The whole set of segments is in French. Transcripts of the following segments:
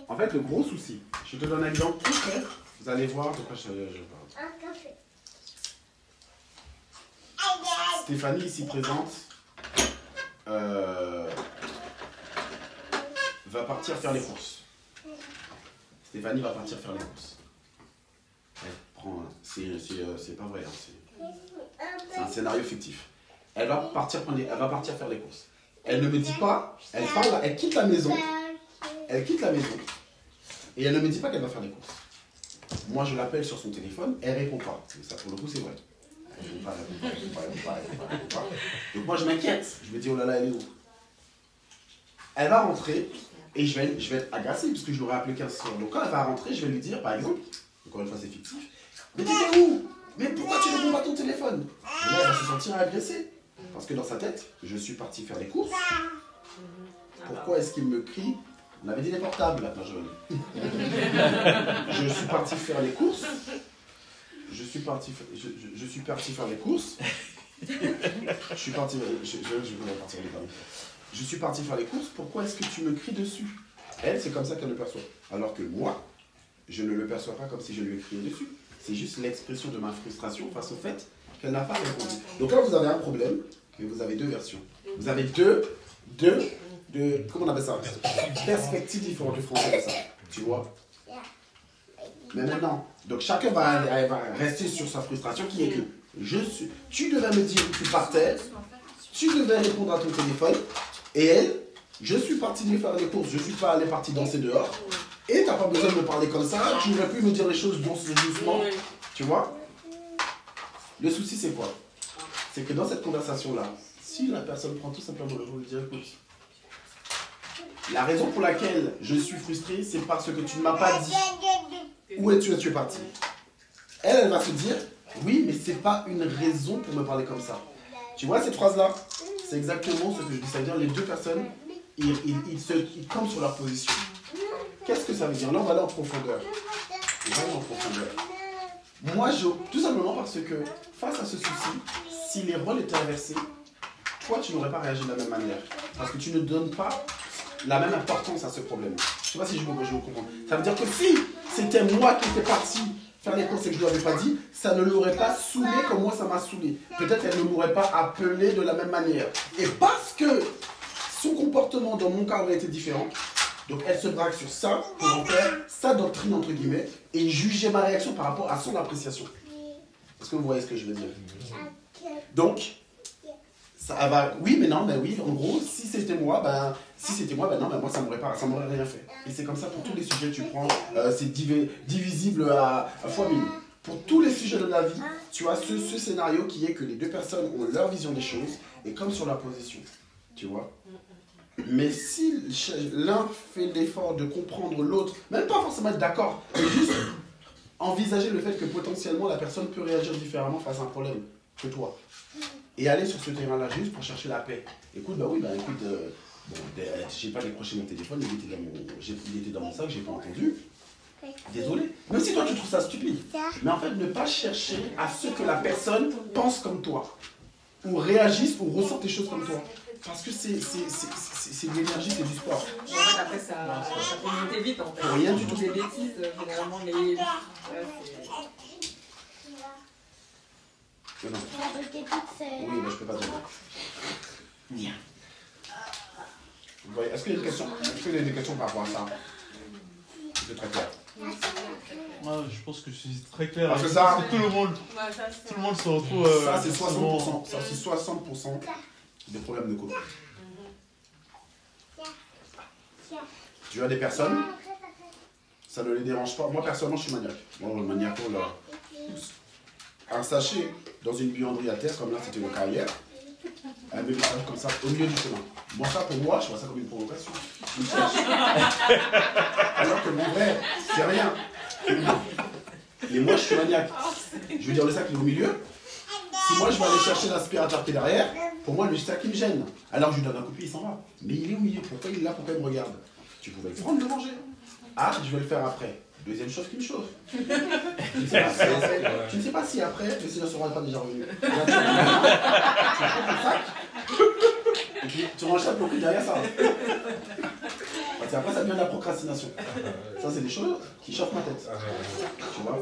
En fait, le gros souci, je te donne un exemple tout clair. Vous allez voir de quoi je parle. Stéphanie, ici présente, va partir faire les courses. Stéphanie va partir faire les courses. Elle prend, c'est pas vrai, hein, c'est un scénario fictif. Elle va partir faire les courses. Elle ne me dit pas, elle quitte la maison. Elle quitte la maison. Et elle ne me dit pas qu'elle va faire les courses. Moi, je l'appelle sur son téléphone, elle répond pas. Ça, pour le coup, c'est vrai. Elle répond pas. Donc moi, je m'inquiète. Je me dis, oh là là, elle est où? Elle va rentrer et je vais être agacé puisque je l'aurais appelé 15 fois. Donc quand elle va rentrer, je vais lui dire, par exemple, encore une fois, c'est fictif, mais t'étais où? Mais pourquoi tu ne réponds pas à ton téléphone? Et là, elle va se sentir agressée. Parce que dans sa tête, je suis parti faire les courses. Pourquoi est-ce qu'il me crie? On avait dit les portables, la plage jaune. Je suis parti faire les courses. Je suis parti faire les courses. Je suis parti faire les courses. Pourquoi est-ce que tu me cries dessus? Elle, c'est comme ça qu'elle le perçoit. Alors que moi, je ne le perçois pas comme si je lui ai crié dessus. C'est juste l'expression de ma frustration face au fait qu'elle n'a pas répondu. Donc là, vous avez un problème, mais vous avez deux versions. Vous avez deux comment on appelle ça? Perspectives différentes du français de ça. Tu vois? Mais maintenant, donc chacun va rester sur sa frustration qui est que tu devais me dire que tu partais, tu devais répondre à ton téléphone, et elle, je suis parti lui faire les courses, je suis pas allé partir danser dehors, et tu n'as pas besoin de me parler comme ça, tu aurais pu me dire les choses doucement, tu vois? Le souci c'est quoi? C'est que dans cette conversation-là, si la personne prend tout simplement le rôle de dire écoute, la raison pour laquelle je suis frustré, c'est parce que tu ne m'as pas dit où es-tu parti. Elle va se dire, oui, mais c'est pas une raison pour me parler comme ça. Tu vois cette phrase-là? C'est exactement ce que je dis. Ça veut dire les deux personnes, ils campent sur leur position. Qu'est-ce que ça veut dire? Là, on va aller en profondeur. Moi, tout simplement parce que face à ce souci, si les rôles étaient inversés, toi, tu n'aurais pas réagi de la même manière. Parce que tu ne donnes pas la même importance à ce problème. Je ne sais pas si je me comprends. Ça veut dire que si c'était moi qui étais parti faire les courses et que je ne lui avais pas dit, ça ne l'aurait pas saoulé comme moi ça m'a saoulé. Peut-être elle ne m'aurait pas appelé de la même manière. Et parce que son comportement dans mon cas aurait été différent, donc elle se braque sur ça pour en faire sa doctrine entre guillemets et juger ma réaction par rapport à son appréciation. Est-ce que vous voyez ce que je veux dire? Donc, ça va, oui, mais non, mais oui, en gros, si c'était moi, non, moi, ça m'aurait rien fait. Et c'est comme ça pour tous les sujets que tu prends, c'est divisible à fois 1000. Pour tous les sujets de la vie, tu as ce scénario qui est que les deux personnes ont leur vision des choses, et comme sur la position, tu vois. Mais si l'un fait l'effort de comprendre l'autre, même pas forcément être d'accord, mais juste envisager le fait que potentiellement la personne peut réagir différemment face à un problème que toi. Et aller sur ce terrain-là juste pour chercher la paix. Écoute, j'ai pas décroché mon téléphone, il était dans mon sac, j'ai pas entendu. Désolé. Même si toi tu trouves ça stupide. Mais en fait, ne pas chercher à ce que la personne pense comme toi. Ou réagisse ou ressente des choses comme toi. Parce que c'est de l'énergie, c'est du sport. En fait, après, ça peut monter vite en fait. Pour rien du tout. Des bêtises, généralement, mais. Non. Oui, mais je peux pas dire. Est-ce qu'il y a des questions par rapport à ça? C'est très clair. Je pense que c'est très clair. Parce que ça, tout le monde se retrouve. Ça, c'est 60%. Ça, c'est 60% des problèmes de couple. Tu as des personnes, ça ne les dérange pas. Moi, personnellement, je suis maniaque. Moi, le maniaco, là. Un sachet dans une buanderie à terre, comme là, c'était le cas hier. Un bébé sachet comme ça, au milieu du chemin. Moi, ça, pour moi, je vois ça comme une provocation. Alors que mon frère, c'est rien. Mais moi, je suis maniaque. Je veux dire, le sac, il est au milieu. Si moi, je vais aller chercher l'aspirateur qui est derrière, pour moi, le sac, il me gêne. Alors, je lui donne un coup de pied, il s'en va. Mais il est au milieu. Pourquoi il est là? Pourquoi il me regarde? Tu pouvais le prendre, le manger. Ah, je vais le faire après. Deuxième chose qui me chauffe. Tu ne sais pas si après, le Seigneur ne sera pas déjà revenu. Là, tu chopes le sac, et puis tu ranges ça pour que derrière ça. C'est après, ça devient de la procrastination. Ça, c'est des choses qui chauffent ma tête. Tu vois?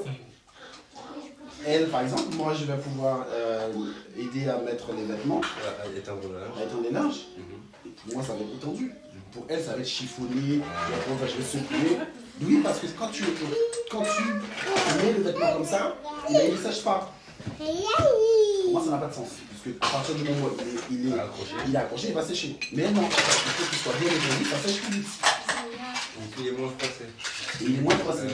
Elle, par exemple, moi, je vais pouvoir aider à mettre les vêtements, à étendre les linges. Et pour moi, ça va être étendu. Pour elle, ça va être chiffonné. Et après, je vais secouer. Oui, parce que quand tu mets le vêtement comme ça, il ne sèche pas. Pour moi, ça n'a pas de sens. Parce que à partir du moment où il est accroché, il va sécher. Mais non, il faut qu'il soit bien étendu, ça sèche plus vite. Donc il est moins froissé. Il est moins froissé.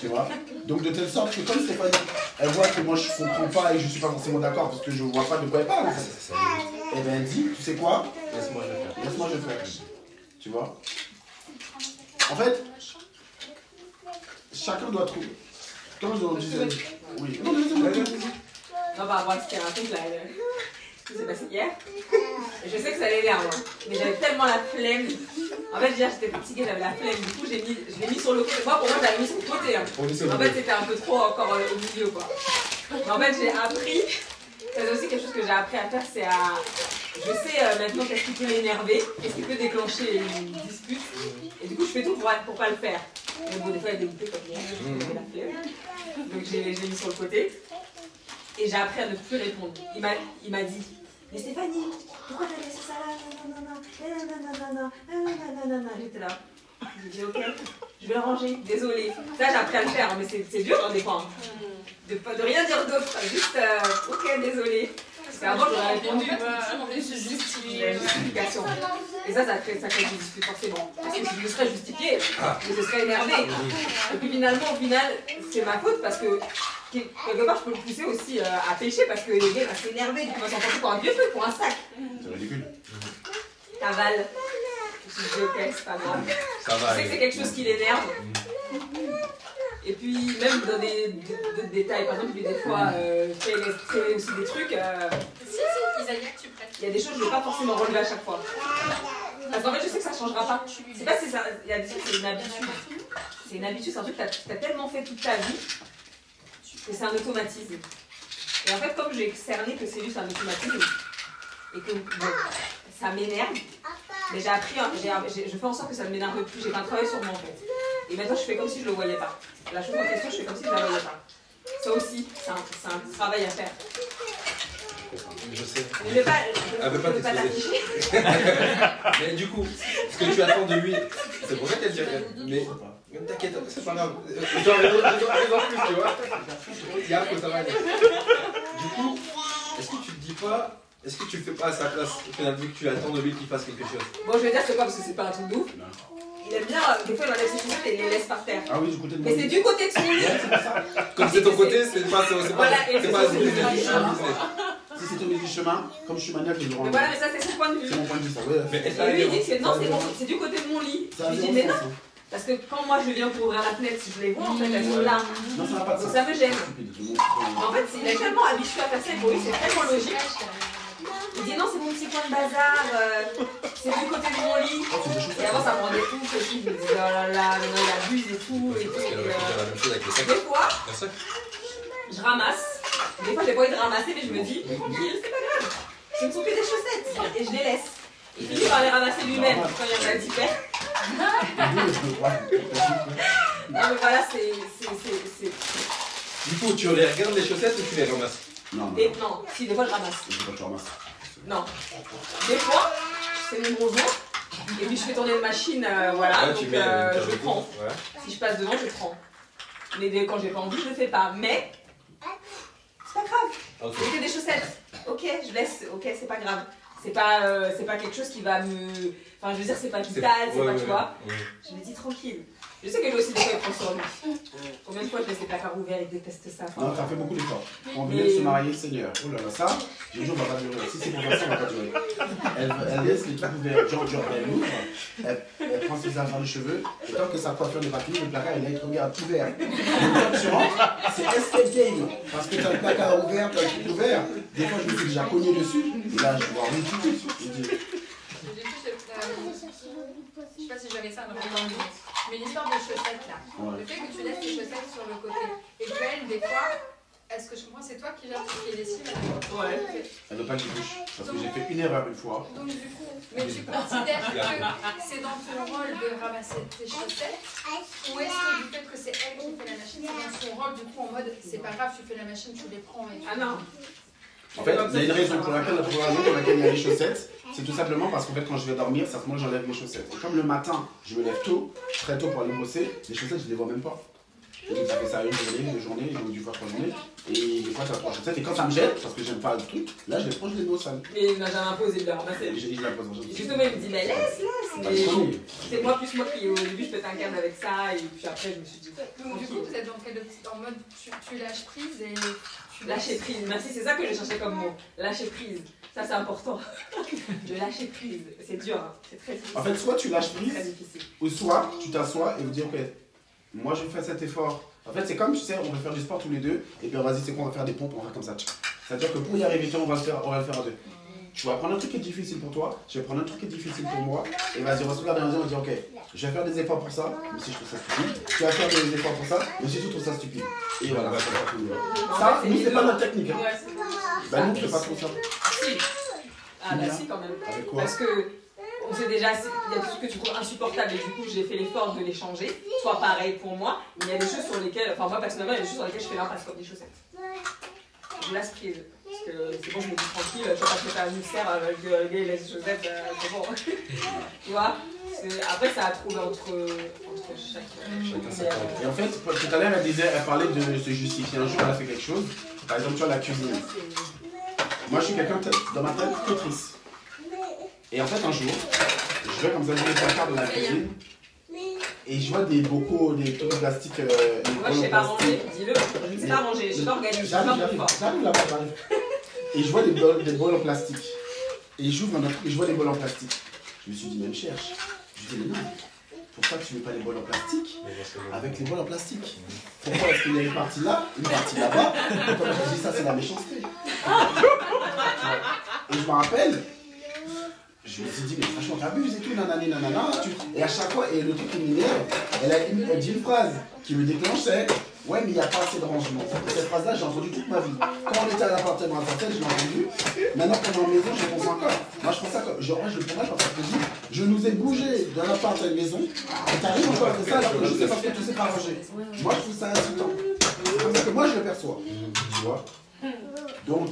Tu vois? Donc de telle sorte que comme Stéphanie, elle voit que moi je comprends pas et je suis pas forcément d'accord parce que je vois pas de quoi elle parle en fait. Et bien elle dit, tu sais quoi? Laisse-moi le faire. Laisse-moi le faire. Tu vois? En fait, chacun doit trouver. Comme je disais. Oui. Non, par rapport à ce qu'il raconte là, ce qui s'est passé hier, je sais que ça l'énerve, hein, mais j'avais tellement la flemme. En fait, hier j'étais fatiguée, j'avais la flemme, du coup je l'ai mis sur le côté. Moi, pour moi, j'avais mis sur le côté. Hein. En fait, c'était un peu trop encore au milieu, quoi. Mais en fait, j'ai appris, c'est aussi quelque chose que j'ai appris à faire, c'est à. Je sais maintenant qu'est-ce qui peut m'énerver, qu'est-ce qui peut déclencher une dispute, et du coup, je fais tout pour pas le faire. Mais bon, des fois, il y a des bouteilles comme hier, j'avais la flemme. Donc, je l'ai mis sur le côté. Et j'ai appris à ne plus répondre. Il m'a dit, mais Stéphanie, pourquoi t'as laissé ça là? Non. J'étais là. J'ai dit, ok, je vais le ranger, désolée. Ça, j'ai appris à le faire, mais c'est dur hein, des fois. De rien dire d'autre, juste, ok, désolée. Parce qu'avant, j'aurais répondu. J'ai justification. Et ça crée des disputes forcément. Parce que si je me serais justifiée, je me serais énervée. Et puis finalement, au final, c'est ma faute parce que quelque part, je peux le pousser aussi à pêcher parce que le gars va s'énerver, il va s'en prendre pour un vieux truc, pour un sac. C'est ridicule. Cavale. Je dis ok, c'est pas grave. Ça va. Je sais que c'est quelque chose qui l'énerve. Et puis, même dans d'autres détails, par exemple, des fois, fait aussi des trucs. Il y a des choses que je ne vais pas forcément relever à chaque fois. Parce qu'en fait, je sais que ça ne changera pas. C'est pas si ça. Il y a des trucs, c'est une habitude. C'est une habitude, c'est un truc que tu as tellement fait toute ta vie. Et c'est un automatisme. Et en fait, comme j'ai cerné que c'est juste un automatisme, et que bon, ça m'énerve, mais j'ai appris, je fais en sorte que ça ne m'énerve plus. J'ai fait un travail sur moi en fait. Et maintenant, je fais comme si je ne le voyais pas. La chose en question, je fais comme si je ne la voyais pas. Ça aussi, c'est un travail à faire. Je sais. Je ne vais pas t'afficher. Mais du coup, ce que tu attends de lui, c'est pour ça qu'elle dit. Mais t'inquiète, c'est pas grave. Genre, raison plus, tu vois. Il y a un peu, ça va aller. Du coup, est-ce que tu te dis pas. Est-ce que tu le fais pas à sa place, finalement, vu que tu attends de lui qu'il fasse quelque chose? Bon, je vais dire c'est pas parce que c'est pas un truc de ouf. Il aime bien, des fois il enlève ses chaussettes et il les laisse par terre. Ah oui, du côté de moi. Mais c'est du côté de son lit. Comme c'est ton côté, c'est pas voilà, si c'est au milieu du chemin, comme je suis maniaque, je le rends. Mais voilà, mais ça c'est son point de vue. C'est mon point de vue, ça. Ouais, et lui il dit que non, c'est du côté de mon lit. Je lui dis mais non. Parce que quand moi je viens pour ouvrir la fenêtre, si je les vois, en fait elles sont là. Non, ça n'a pas de sens. Donc ça me gêne. En fait, il est tellement habitué à faire ça, et pour lui c'est tellement logique. Il dit non, c'est mon petit coin de bazar, c'est du côté de mon lit. Et avant ça me rendait ouf aussi, je me disais oh là là, maintenant il abuse et tout. Des fois, je ramasse. Des fois j'ai pas envie de ramasser, mais je me dis, c'est pas grave, ce ne sont que des chaussettes. Et je les laisse. Il finit par les ramasser lui-même quand il y en a 10 paires. Non mais voilà, c'est... Du coup, tu les regardes les chaussettes ou tu les ramasses? Non, si, des fois je ramasse. Je ramasse. Non. Des fois, c'est mon gros jour, et puis je fais tourner une machine, voilà, donc je prends. Ouais. Si je passe devant, je prends. Mais quand j'ai pas envie, je le fais pas. Mais, c'est pas grave. Okay. C'est que des chaussettes. Ok, je laisse, ok, c'est pas grave. C'est pas quelque chose qui va me... Enfin, je veux dire, c'est pas vital, c'est pas, tu vois. Je me dis tranquille. Je sais que lui aussi, des fois, il prend sur lui. Combien de fois je laisse les placards ouverts, il déteste ça. Non, t'as fait beaucoup d'efforts. On venait de se marier, Seigneur. Oh là là, ça, le jour va pas durer. Si c'est pour faire ça, on va pas durer. Elle laisse les trucs ouverts, genre, elle ouvre, elle prend ses affaires de cheveux, et tant que sa coiffure n'est pas finie, le placard, il regarde tout ouvert. Donc, quand tu rentres, c'est escape game. Parce que t'as le placard ouvert, t'as le truc ouvert. Des fois, je me suis déjà cogné dessus, et là, je vois rien du tout. Je sais pas si j'avais ça dans mon envie, mais l'histoire de chaussettes là, le fait que tu laisses tes chaussettes sur le côté et qu'elle, des fois, est-ce que je comprends, c'est toi qui gères tout ce qui est lessive? Ouais. Elle ne veut pas que je touche. Parce que j'ai fait une erreur une fois. Donc du coup, mais tu considères que c'est dans ton rôle de ramasser tes chaussettes ou est-ce que du fait que c'est elle qui fait la machine, c'est dans son rôle du coup en mode c'est pas grave, tu fais la machine, tu les prends et tu... Ah non. En fait, il y a une raison pour laquelle il y a les chaussettes. C'est tout simplement parce qu'en fait, quand je vais dormir, c'est à ce moment que j'enlève mes chaussettes. Et comme le matin, je me lève tôt, très tôt pour aller bosser, les chaussettes, je les vois même pas. Et donc, ça fait ça une journée, 2 journées, donc du fois 3 journées. Et des fois, ça 3 chaussettes. Et quand ça me jette, parce que j'aime pas le truc, là, je les prends, je les mets au sale. Mais il n'a jamais imposé de le ramasser. Et je la pose en jeu. Justement, il me dit, mais laisse. Mais c'est moi plus moi qui, au début, je pétais un câble avec ça. Et puis après, je me suis dit. Donc du coup, vous êtes en mode tu lâches prise et tu Lâcher prise. Merci, c'est ça que j'ai cherché comme mot. Lâcher prise. Ça, c'est important. De lâcher prise. C'est dur, hein. C'est très difficile. En fait, soit tu lâches prise, très difficile. ou soit tu t'assois et vous dis, ok, moi je fais cet effort. En fait, c'est comme, tu sais, on va faire du sport tous les deux, et puis vas-y, c'est quoi, on va faire des pompes, on va faire comme ça. C'est-à-dire que pour y arriver, on va le faire à deux. Tu vas prendre un truc qui est difficile pour toi, je vais prendre un truc qui est difficile pour moi, et vas-y, on va se regarder en disant, on va dire, ok, je vais faire des efforts pour ça, même si je trouve ça stupide. Tu vas faire des efforts pour ça, même si tu trouves ça stupide. Et voilà, ça, nous, c'est pas notre technique. Hein. Ouais, c'est Bah, nous, on fait pas trop ça. si. Ah, bah si, quand même. Avec quoi? Parce que. On sait déjà, il y a des trucs que tu trouves insupportables et du coup j'ai fait l'effort de les changer, soit pareil pour moi, mais il y a des choses sur lesquelles, enfin moi personnellement, il y a des choses sur lesquelles je fais l'impasse comme des chaussettes. Je laisse prise, parce que c'est bon, je me dis tranquille, je sais pas que t'as un mystère avec le gars il laisse les chaussettes, c'est bon. Tu vois, après ça a trouvé entre chaque. Et en fait, tout à l'heure, elle parlait de se justifier. Un jour, elle a fait quelque chose, par exemple, tu vois, la cuisine. Moi, je suis quelqu'un, dans ma tête, autrice. Et en fait, un jour, je vais comme ça dans les placards de la cuisine et je vois des bocaux, des trucs en plastique. Moi, je sais pas ranger, dis-le. Je sais pas ranger, je sais pas organiser, je sais pas fort. J'arrive là-bas, j'arrive. Et je vois des bols en plastique. Et j'ouvre un truc et je vois des bols en plastique. Je me suis dit, même cherche. Je me dis, mais non, pourquoi tu ne mets pas les bols en plastique avec les bols en plastique? Pourquoi est-ce qu'il y a une partie là, une partie là-bas? Comme je dis, ça, c'est la méchanceté. Et je me rappelle. Je me suis dit, mais franchement, t'abuses et tout, nanani, nanana. Et à chaque fois, et le truc qui m'énerve, elle dit une phrase qui me déclenche, c'est ouais, mais il n'y a pas assez de rangement. Et cette phrase-là, j'ai entendu toute ma vie. Quand on était à l'appartement à Sartelle, je l'ai entendu. Maintenant, quand on est en maison, je pense encore. Moi, je pense ça comme. Je range le fromage parce que je nous ai bougé d'un appart à une maison. Et t'arrives encore à faire ça alors que je sais parce que tu sais pas ranger. Moi, je trouve ça insultant. C'est comme ça que moi, je le perçois. Tu vois? Donc,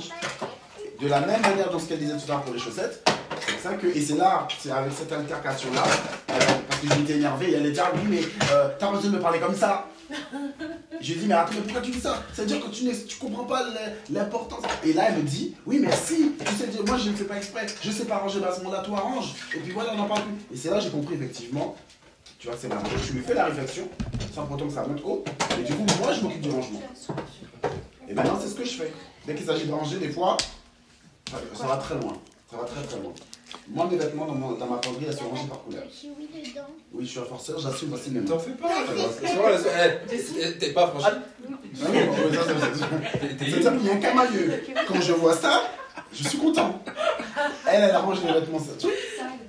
de la même manière dans ce qu'elle disait tout à l'heure pour les chaussettes, c'est ça que, et c'est là, c'est avec cette altercation-là, parce que j'étais énervé, et elle était oui, mais t'as besoin de me parler comme ça. Je lui ai dit, mais attends, mais pourquoi tu dis ça? C'est-à-dire que tu comprends pas l'importance. Et là, elle me dit, oui, mais si, tu sais, moi je ne fais pas exprès, je sais pas ranger, à ce moment-là, toi arrange. Et puis voilà, on n'en parle plus. Et c'est là que j'ai compris, effectivement, tu vois, c'est marrant. Je lui fais la réflexion, sans pourtant que ça monte haut, et du coup, moi, je m'occupe du rangement. Et maintenant, c'est ce que je fais. Dès qu'il s'agit de ranger, des fois, ça va très loin. Ça va très très loin. Moi, mes vêtements dans ma penderie, elles sont rangées par couleur. Oui, je suis un forceur, j'assume, voici mes mains. T'en fais pas. T'es pas franchement. C'est-à-dire qu'il y a un camailleux. Quand je vois ça, je suis content. Elle arrange les vêtements.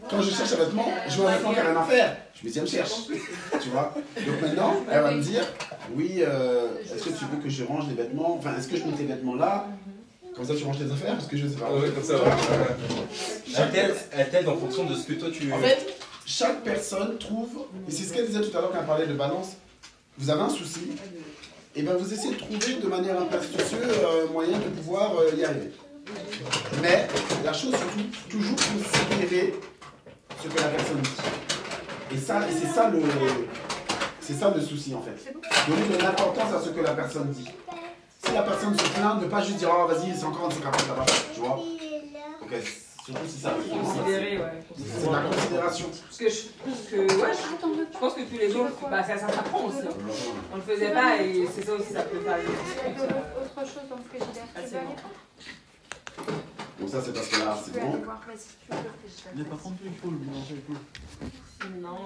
Quand je cherche un vêtement, je vois un vêtement qui n'a rien à faire. Je me dis, elle me cherche. Tu vois? Donc maintenant, elle va me dire, oui, est-ce que tu veux que je range les vêtements? Enfin, est-ce que je mets tes vêtements là? Comme ça, tu ranges tes affaires? Parce que je sais pas. Oui, comme ça, elle t'aide en fonction de ce que toi tu... En fait, chaque personne trouve, et c'est ce qu'elle disait tout à l'heure quand elle parlait de balance, vous avez un souci, et bien vous essayez de trouver de manière un peu astucieuse moyen de pouvoir y arriver. Mais la chose surtout, toujours considérer ce que la personne dit. Et c'est ça le souci en fait. Donner de l'importance à ce que la personne dit. Si la personne se plaint, ne pas juste dire oh vas-y c'est encore un truc à faire là-bas, tu vois. Ok, surtout si ça. Considérer, ouais. C'est de la considération. Parce que je pense que tous les jours, bah, ça s'apprend aussi. On le faisait pas et c'est ça aussi, ça peut faire autre chose dans le frigidaire. facilement. Donc ça c'est parce que là c'est bon. Mais par contre, il faut le mélanger et tout. Non,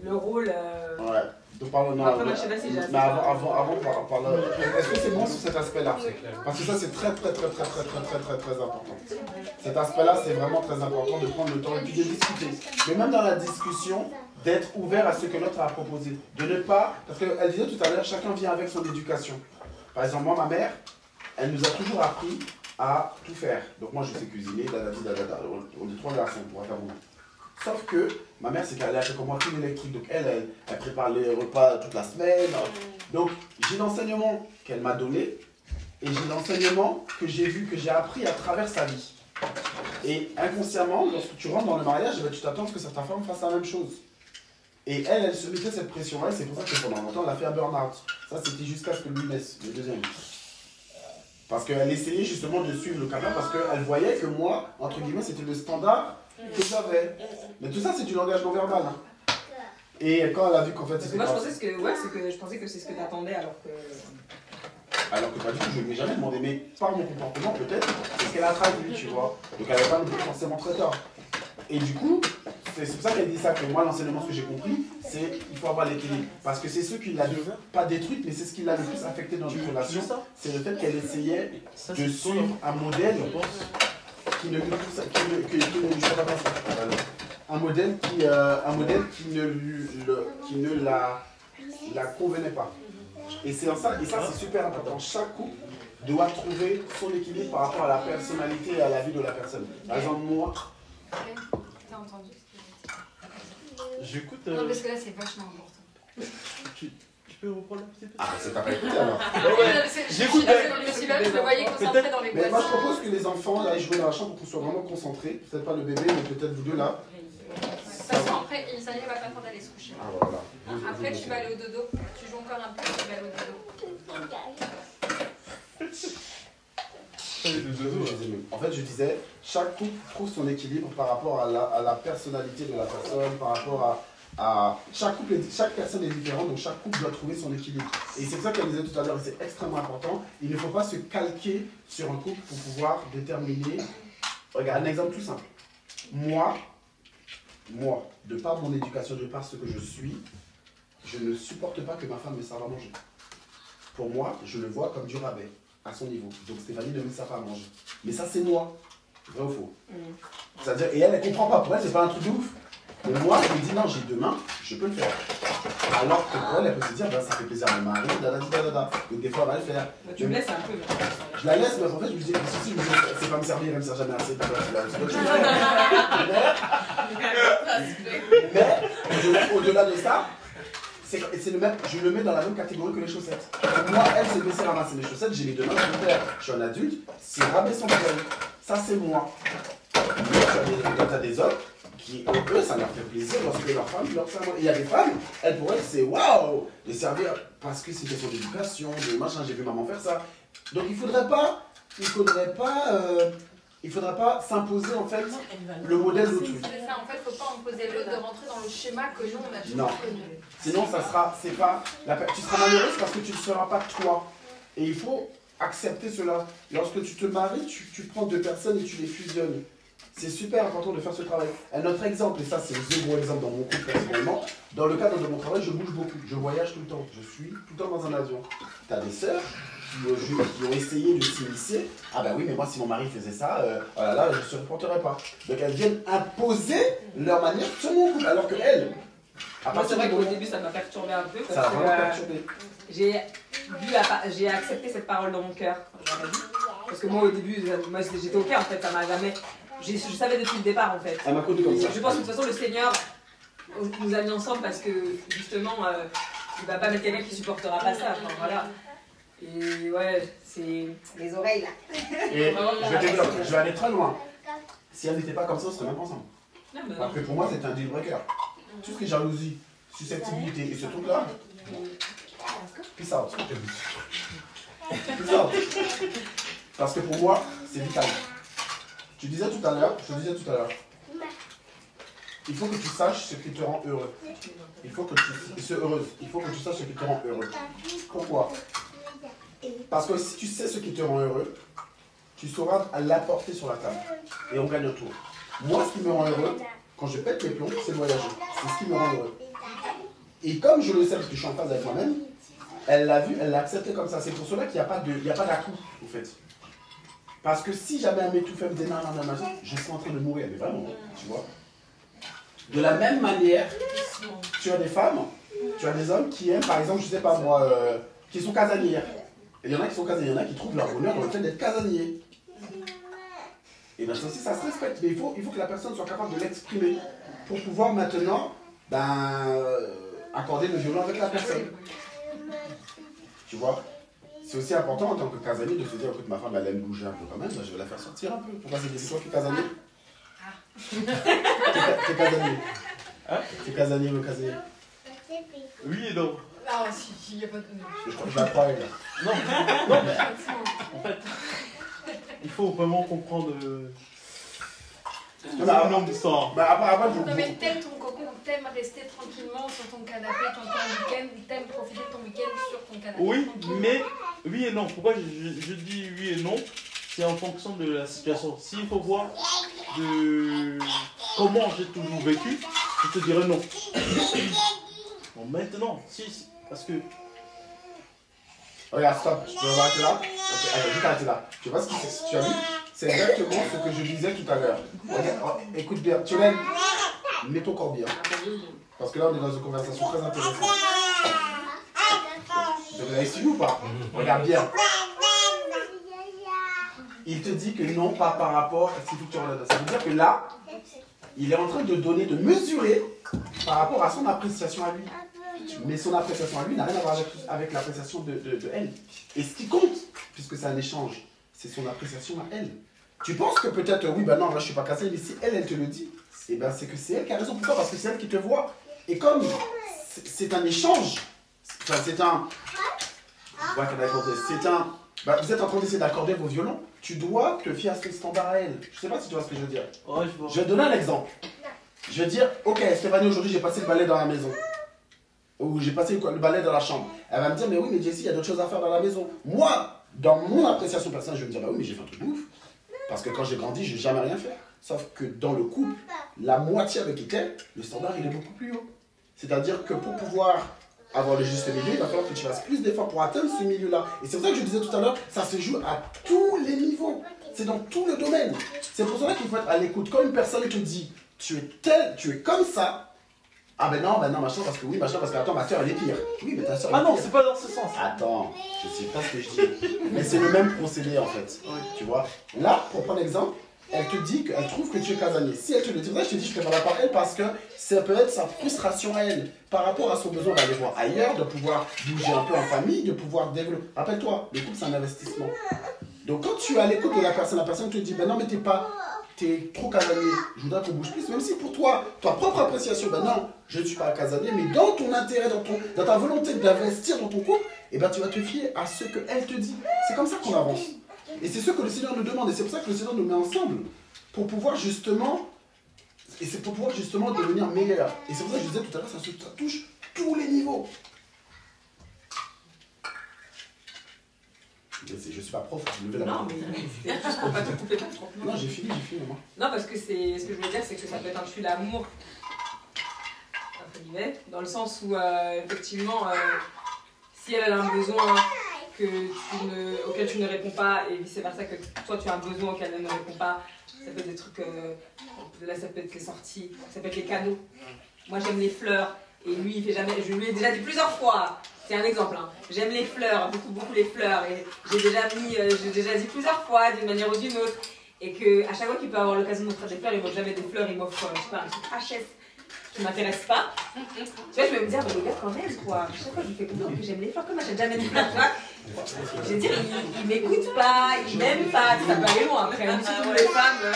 le rôle. Ouais. Donc parle non. Après, moi, je sais pas si j'ai assez. Mais avant parle. Est-ce que c'est bon sur cet aspect-là? Parce que ça c'est très important. Cet aspect-là c'est vraiment très important de prendre le temps et puis de discuter. Mais même dans la discussion, d'être ouvert à ce que l'autre a proposé. De ne pas, parce qu'elle disait tout à l'heure, chacun vient avec son éducation. Par exemple, moi, ma mère, elle nous a toujours appris à tout faire. Donc moi, je sais cuisiner, on est 3 garçons, on pourra faire beaucoup. Sauf que ma mère, c'est qu'elle a fait comme moi tout l'électrique. Donc elle prépare les repas toute la semaine. Donc j'ai l'enseignement qu'elle m'a donné et j'ai l'enseignement que j'ai vu, que j'ai appris à travers sa vie. Et inconsciemment, lorsque tu rentres dans le mariage, tu t'attends à ce que ta femme fasse la même chose. Et elle se mettait cette pression-là, et c'est pour ça que pendant longtemps, elle a fait un burn-out. Ça, c'était jusqu'à ce que lui naisse, le deuxième. Parce qu'elle essayait justement de suivre le canal, parce qu'elle voyait que moi, entre guillemets, c'était le standard que j'avais. Mais tout ça, c'est du langage non verbal. Hein. Et quand elle a vu qu'en fait, c'était moi, je pensais que c'est ce que t'attendais, alors que... Alors que pas du tout, je ne lui ai jamais demandé, mais par mon comportement, peut-être, c'est ce qu'elle a traduit, tu vois. Donc elle n'avait pas non plus forcément très tort. Et du coup, c'est pour ça qu'elle dit ça, que moi, l'enseignement, ce que j'ai compris, c'est qu'il faut avoir l'équilibre. Parce que c'est ce qui l'a pas détruite, mais c'est ce qui l'a le plus affecté dans une relation. C'est le fait qu'elle essayait de suivre un modèle qui ne lui qui ne la convenait pas. Et c'est ça c'est super important. Chaque couple doit trouver son équilibre par rapport à la personnalité et à la vie de la personne. Par exemple, moi... T'as entendu ce que J'écoute... Non, parce que là, c'est vachement important. Tu peux reprendre la petite... Ah, c'est pas écouté alors. J'écoute. Je me suis là, je le voyais concentré dans les Mais moi, je boissons. propose que les enfants aillent jouer dans la chambre pour qu'on soit vraiment concentrés. Peut-être pas le bébé, mais peut-être vous deux là. De toute façon, après, ça y est, il va pas attendre d'aller se coucher. Ah, voilà. Après, tu vas aller au dodo. Tu joues encore un peu, tu vas aller au dodo. En fait, je disais, chaque couple trouve son équilibre par rapport à la personnalité de la personne, par rapport à chaque personne est différente, donc chaque couple doit trouver son équilibre. Et c'est pour ça qu'elle disait tout à l'heure, et c'est extrêmement important, il ne faut pas se calquer sur un couple pour pouvoir déterminer. Regarde, un exemple tout simple. Moi, de par mon éducation, de par ce que je suis, je ne supporte pas que ma femme me serve à manger. Pour moi, je le vois comme du rabais, à son niveau. Donc Stéphanie ne me sert pas à manger. Mais ça, c'est moi. Vrai ou faux? C'est-à-dire, et elle comprend pas. Pour elle, c'est pas un truc de ouf. Mais moi, je me dis, non, j'ai 2 mains, je peux le faire. Alors que pour elle, elle peut se dire, ben, ça fait plaisir à mon mari, donc des fois, elle va le faire. Tu me laisses un peu. Je la laisse, mais en fait, je me dis, si je me dis, c'est pas me servir, elle me sert jamais assez. Mais au-delà de ça, c'est le même, je le mets dans la même catégorie que les chaussettes. Pour moi, elle, c'est laisser ramasser mes chaussettes, j'ai les 2 mains, je peux le faire. Je suis un adulte, c'est ramer son bagage. Ça, c'est moi. Mais tu as des hommes qui, eux, ça leur fait plaisir lorsque leur femme leur sert. Et il y a des femmes, elles, pour elles, c'est waouh de servir parce que c'est une question d'éducation, de machin, j'ai vu maman faire ça. Donc il faudrait pas s'imposer en fait le modèle d'autrui. C'est ça, en fait, il ne faut pas imposer l'autre de rentrer dans le schéma que nous, on a toujours connu. Sinon, tu seras malheureuse parce que tu ne seras pas toi. Et il faut accepter cela. Lorsque tu te maries, tu prends 2 personnes et tu les fusionnes. C'est super important de faire ce travail. Un autre exemple, et ça c'est le gros exemple dans mon couple personnellement, dans le cadre de mon travail, je bouge beaucoup, je voyage tout le temps, je suis tout le temps dans un avion. Tu as des sœurs qui ont essayé de s'initier. Ah ben oui, mais moi si mon mari faisait ça, oh là là, je ne se reporterais pas. Donc elles viennent imposer leur manière sur mon couple, alors que elles, Moi, c'est vrai qu'au début, ça m'a perturbé un peu. Ça a vraiment perturbé. J'ai accepté cette parole dans mon cœur. Parce que moi, au début, j'étais ok, en fait, ça m'a jamais... Je savais depuis le départ, en fait. Elle m'a connu comme ça. Je pense que de toute façon, le Seigneur nous a mis ensemble parce que, justement, il va pas mettre quelqu'un qui supportera pas ça. Enfin, voilà. Et ouais, c'est les oreilles, là. Et je vais aller très loin. Si elle n'était pas comme ça, on serait même pas ensemble. Parce que pour moi, c'est un deal breaker. Tout ce qui est jalousie, susceptibilité et ce truc-là, peace out. Peace out. Parce que pour moi, c'est vital. Je te disais tout à l'heure, il faut que tu saches ce qui te rend heureux. Il faut que tu saches ce qui te rend heureux. Pourquoi? Parce que si tu sais ce qui te rend heureux, tu sauras l'apporter sur la table. Et on gagne un tour. Moi, ce qui me rend heureux, quand je pète les plombs, c'est de voyager. C'est ce qui me rend heureux. Et comme je le sais, parce que je suis en phase avec moi-même, elle l'a vu, elle l'a accepté comme ça. C'est pour cela qu'il n'y a pas d'à-coup, en fait. Parce que si jamais elle m'étouffait, elle me disait non, je suis en train de mourir. Mais vraiment, tu vois. De la même manière, tu as des femmes, tu as des hommes qui aiment, par exemple, je sais pas moi, qui sont casanières. Et il y en a qui sont casaniers, il y en a qui trouvent leur bonheur dans le fait d'être casanier. Et bien ça aussi, ça se respecte. Mais il faut que la personne soit capable de l'exprimer pour pouvoir maintenant accorder le violon avec la personne. Tu vois? C'est aussi important en tant que casanier de se dire, écoute, ma femme, elle aime bouger un peu quand même, je vais la faire sortir un peu. Pourquoi c'est toi qui es casanier? T'es casanier. Hein? T'es casanier ou casanier? Oui et non. Ah, si, il n'y a pas de. Je crois que je vais apprendre là. Non, mais en fait, il faut vraiment comprendre le nombre d'histoires. Bah, après, vous... Non, mais t'aimes ton cocon, t'aimes rester tranquillement sur ton canapé quand t'es en week-end, ou t'aimes profiter de ton week-end sur ton canapé. Oui, tranquillement. mais oui et non. Pourquoi je dis oui et non? C'est en fonction de la situation. S'il faut voir de comment j'ai toujours vécu, je te dirais non. Bon, maintenant, si, parce que... Regarde, stop, je peux arrêter là. Ok, allez, juste arrêter là. Tu vois ce que c'est, tu as vu? C'est exactement ce que je disais tout à l'heure. Regarde, écoute bien, tu l'aimes. Mets ton corps bien. Parce que là, on est dans une conversation très intéressante. Vous avez suivi ou pas? Regarde bien. Il te dit que non, pas par rapport à ce que tu regardes. Ça veut dire que là, il est en train de donner, de mesurer par rapport à son appréciation à lui. Mais son appréciation à lui n'a rien à voir avec l'appréciation de elle. Et ce qui compte, puisque c'est un échange, c'est son appréciation à elle. Tu penses que peut-être, oui, ben non, là je suis pas cassé, mais si elle te le dit, eh ben c'est que c'est elle qui a raison. Pourquoi? Parce que c'est elle qui te voit. Et comme c'est un échange, enfin c'est un... C'est un... Bah, vous êtes en train d'essayer d'accorder vos violons, tu dois te fier à ce standard à elle. Je sais pas si tu vois ce que je veux dire. Ouais, je vois. Je vais te donner un exemple. Je vais dire, ok Stéphanie, aujourd'hui j'ai passé le balai dans la maison. Ou j'ai passé le balai dans la chambre. Elle va me dire, mais oui, mais Jessie, il y a d'autres choses à faire dans la maison. Moi, dans mon appréciation personnelle, je vais me dire, bah oui, mais j'ai fait un truc de ouf. Parce que quand j'ai grandi, j'ai jamais rien fait. Sauf que dans le couple, la moitié avec lequel, le standard, il est beaucoup plus haut. C'est-à-dire que pour pouvoir avoir le juste milieu, il va falloir que tu fasses plus d'efforts pour atteindre ce milieu-là. Et c'est pour ça que je disais tout à l'heure, ça se joue à tous les niveaux. C'est dans tout le domaine. C'est pour cela qu'il faut être à l'écoute. Quand une personne te dit, tu es tel, tu es comme ça, ah ben non, machin, parce que oui, machin, parce que attends, ma soeur elle est pire. Oui, mais ta soeur Ah est non, pire. c'est pas dans ce sens. Attends, je sais pas ce que je dis. Mais c'est le même procédé en fait. Tu vois. Là, pour prendre l'exemple, elle te dit qu'elle trouve que tu es casanier. Si elle te le dit, je te dis, je te parle par elle parce que ça peut être sa frustration à elle par rapport à son besoin d'aller voir ailleurs, de pouvoir bouger un peu en famille, de pouvoir développer. Rappelle-toi, le couple c'est un investissement. Donc quand tu es à l'écoute de la personne te dit, ben non, mais t'es trop casanier, je voudrais qu'on bouge plus, même si pour toi, ta propre appréciation, ben non, je ne suis pas casanier, mais dans ton intérêt, dans ta volonté d'investir dans ton couple, et ben tu vas te fier à ce qu'elle te dit. C'est comme ça qu'on avance. Et c'est ce que le Seigneur nous demande, et c'est pour ça que le Seigneur nous met ensemble, pour pouvoir justement, devenir meilleur. Et c'est pour ça que je disais tout à l'heure, ça touche tous les niveaux. Je ne suis pas prof, je levais la main. Non, mais c'était juste pour pas te couper trop. Non, j'ai fini, moi. Non, parce que c'est ce que je voulais dire, c'est que ça peut être un tue l'amour, entre guillemets, dans le sens où, effectivement, si elle a un besoin auquel tu ne réponds pas, et vice-versa, que toi tu as un besoin auquel elle ne répond pas, ça peut être des trucs, là ça peut être les sorties, ça peut être les cadeaux. Moi j'aime les fleurs, et lui il fait jamais, je lui ai déjà dit plusieurs fois, c'est un exemple, hein. J'aime les fleurs, beaucoup les fleurs, et j'ai déjà dit plusieurs fois d'une manière ou d'une autre, et qu'à chaque fois qu'il peut avoir l'occasion de m'offrir des fleurs, il m'offre jamais des fleurs, il m'offre, je sais pas, un truc HS qui m'intéresse pas. Tu vois, je vais me dire, mais le gars quand même quoi, chaque fois je lui fais comprendre que j'aime les fleurs, comme j'aime jamais les fleurs, tu vois. Je veux dire, il m'écoute pas, il m'aime pas, ça peut aller loin après, même si toutes les femmes,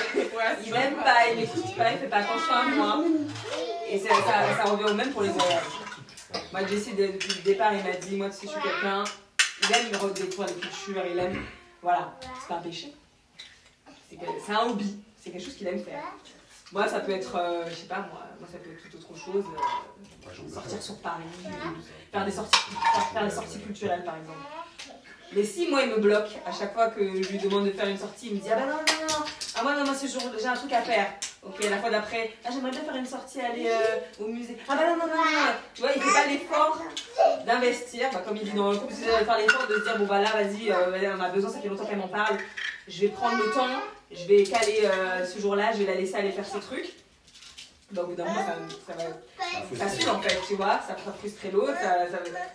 il m'aime pas, il m'écoute pas, il fait pas attention à moi. Et ça revient au même pour les voyages. Moi, Jessie, depuis le départ, il m'a dit, moi, tu sais, je suis quelqu'un, il aime redécouvrir les cultures, il aime, voilà, c'est pas un péché. C'est un hobby, c'est quelque chose qu'il aime faire. Moi, ça peut être, je sais pas, moi ça peut être tout autre chose, sortir sur Paris, faire des sorties culturelles par exemple. Mais si moi il me bloque, à chaque fois que je lui demande de faire une sortie, il me dit, ah bah non, ah moi ce jour j'ai un truc à faire. Ok, la fois d'après, ah j'aimerais bien faire une sortie, aller au musée. Ah bah non. Tu vois, il fait pas l'effort d'investir, bah, comme il dit dans le couple, c'est de faire l'effort de se dire, bon bah là vas-y, on a besoin, ça fait longtemps qu'elle m'en parle, je vais prendre le temps. Je vais caler ce jour-là, je vais la laisser aller faire ses trucs. bah, au bout d'un moment, ça suit en fait, tu vois, ça va frustrer l'autre,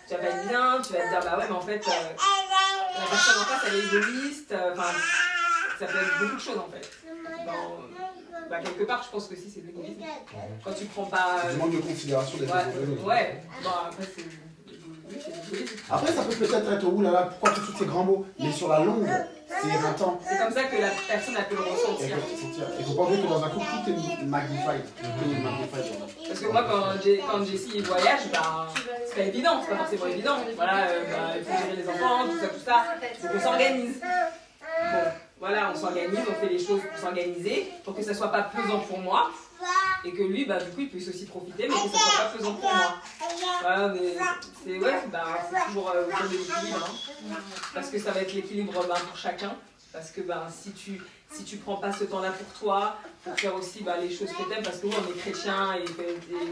tu vas pas être bien, tu vas te dire, bah ouais, mais en fait, la personne en face, elle est égoïste, enfin, ça peut être beaucoup de choses en fait. Bah, quelque part, je pense que si c'est de l'égoïsme. Quand tu prends pas. C'est du manque de considération des personnes de l'autre. Ouais, bon, après, c'est de l'égoïsme. Après, ça peut peut-être être, oulala, pourquoi tous ces grands mots? Mais sur la longue, c'est éreintant. C'est comme ça que la personne, elle peut le ressentir. Il ne faut pas oublier que dans un couple, tout est magnified. Parce que moi, quand Jessie voyage, bah, c'est pas évident, c'est pas forcément évident. Voilà, bah, il faut gérer les enfants, tout ça. Donc on s'organise. Bon, voilà, on s'organise, on fait les choses pour s'organiser, pour que ça soit pas pesant pour moi. Et que lui, bah, du coup, il puisse aussi profiter, mais que ça soit pas pesant pour moi. Voilà, mais c'est toujours autour de l'équilibre. Hein. Parce que ça va être l'équilibre pour chacun. Parce que si tu prends pas ce temps-là pour toi, pour faire aussi les choses que t'aimes, parce que oui, on est chrétien et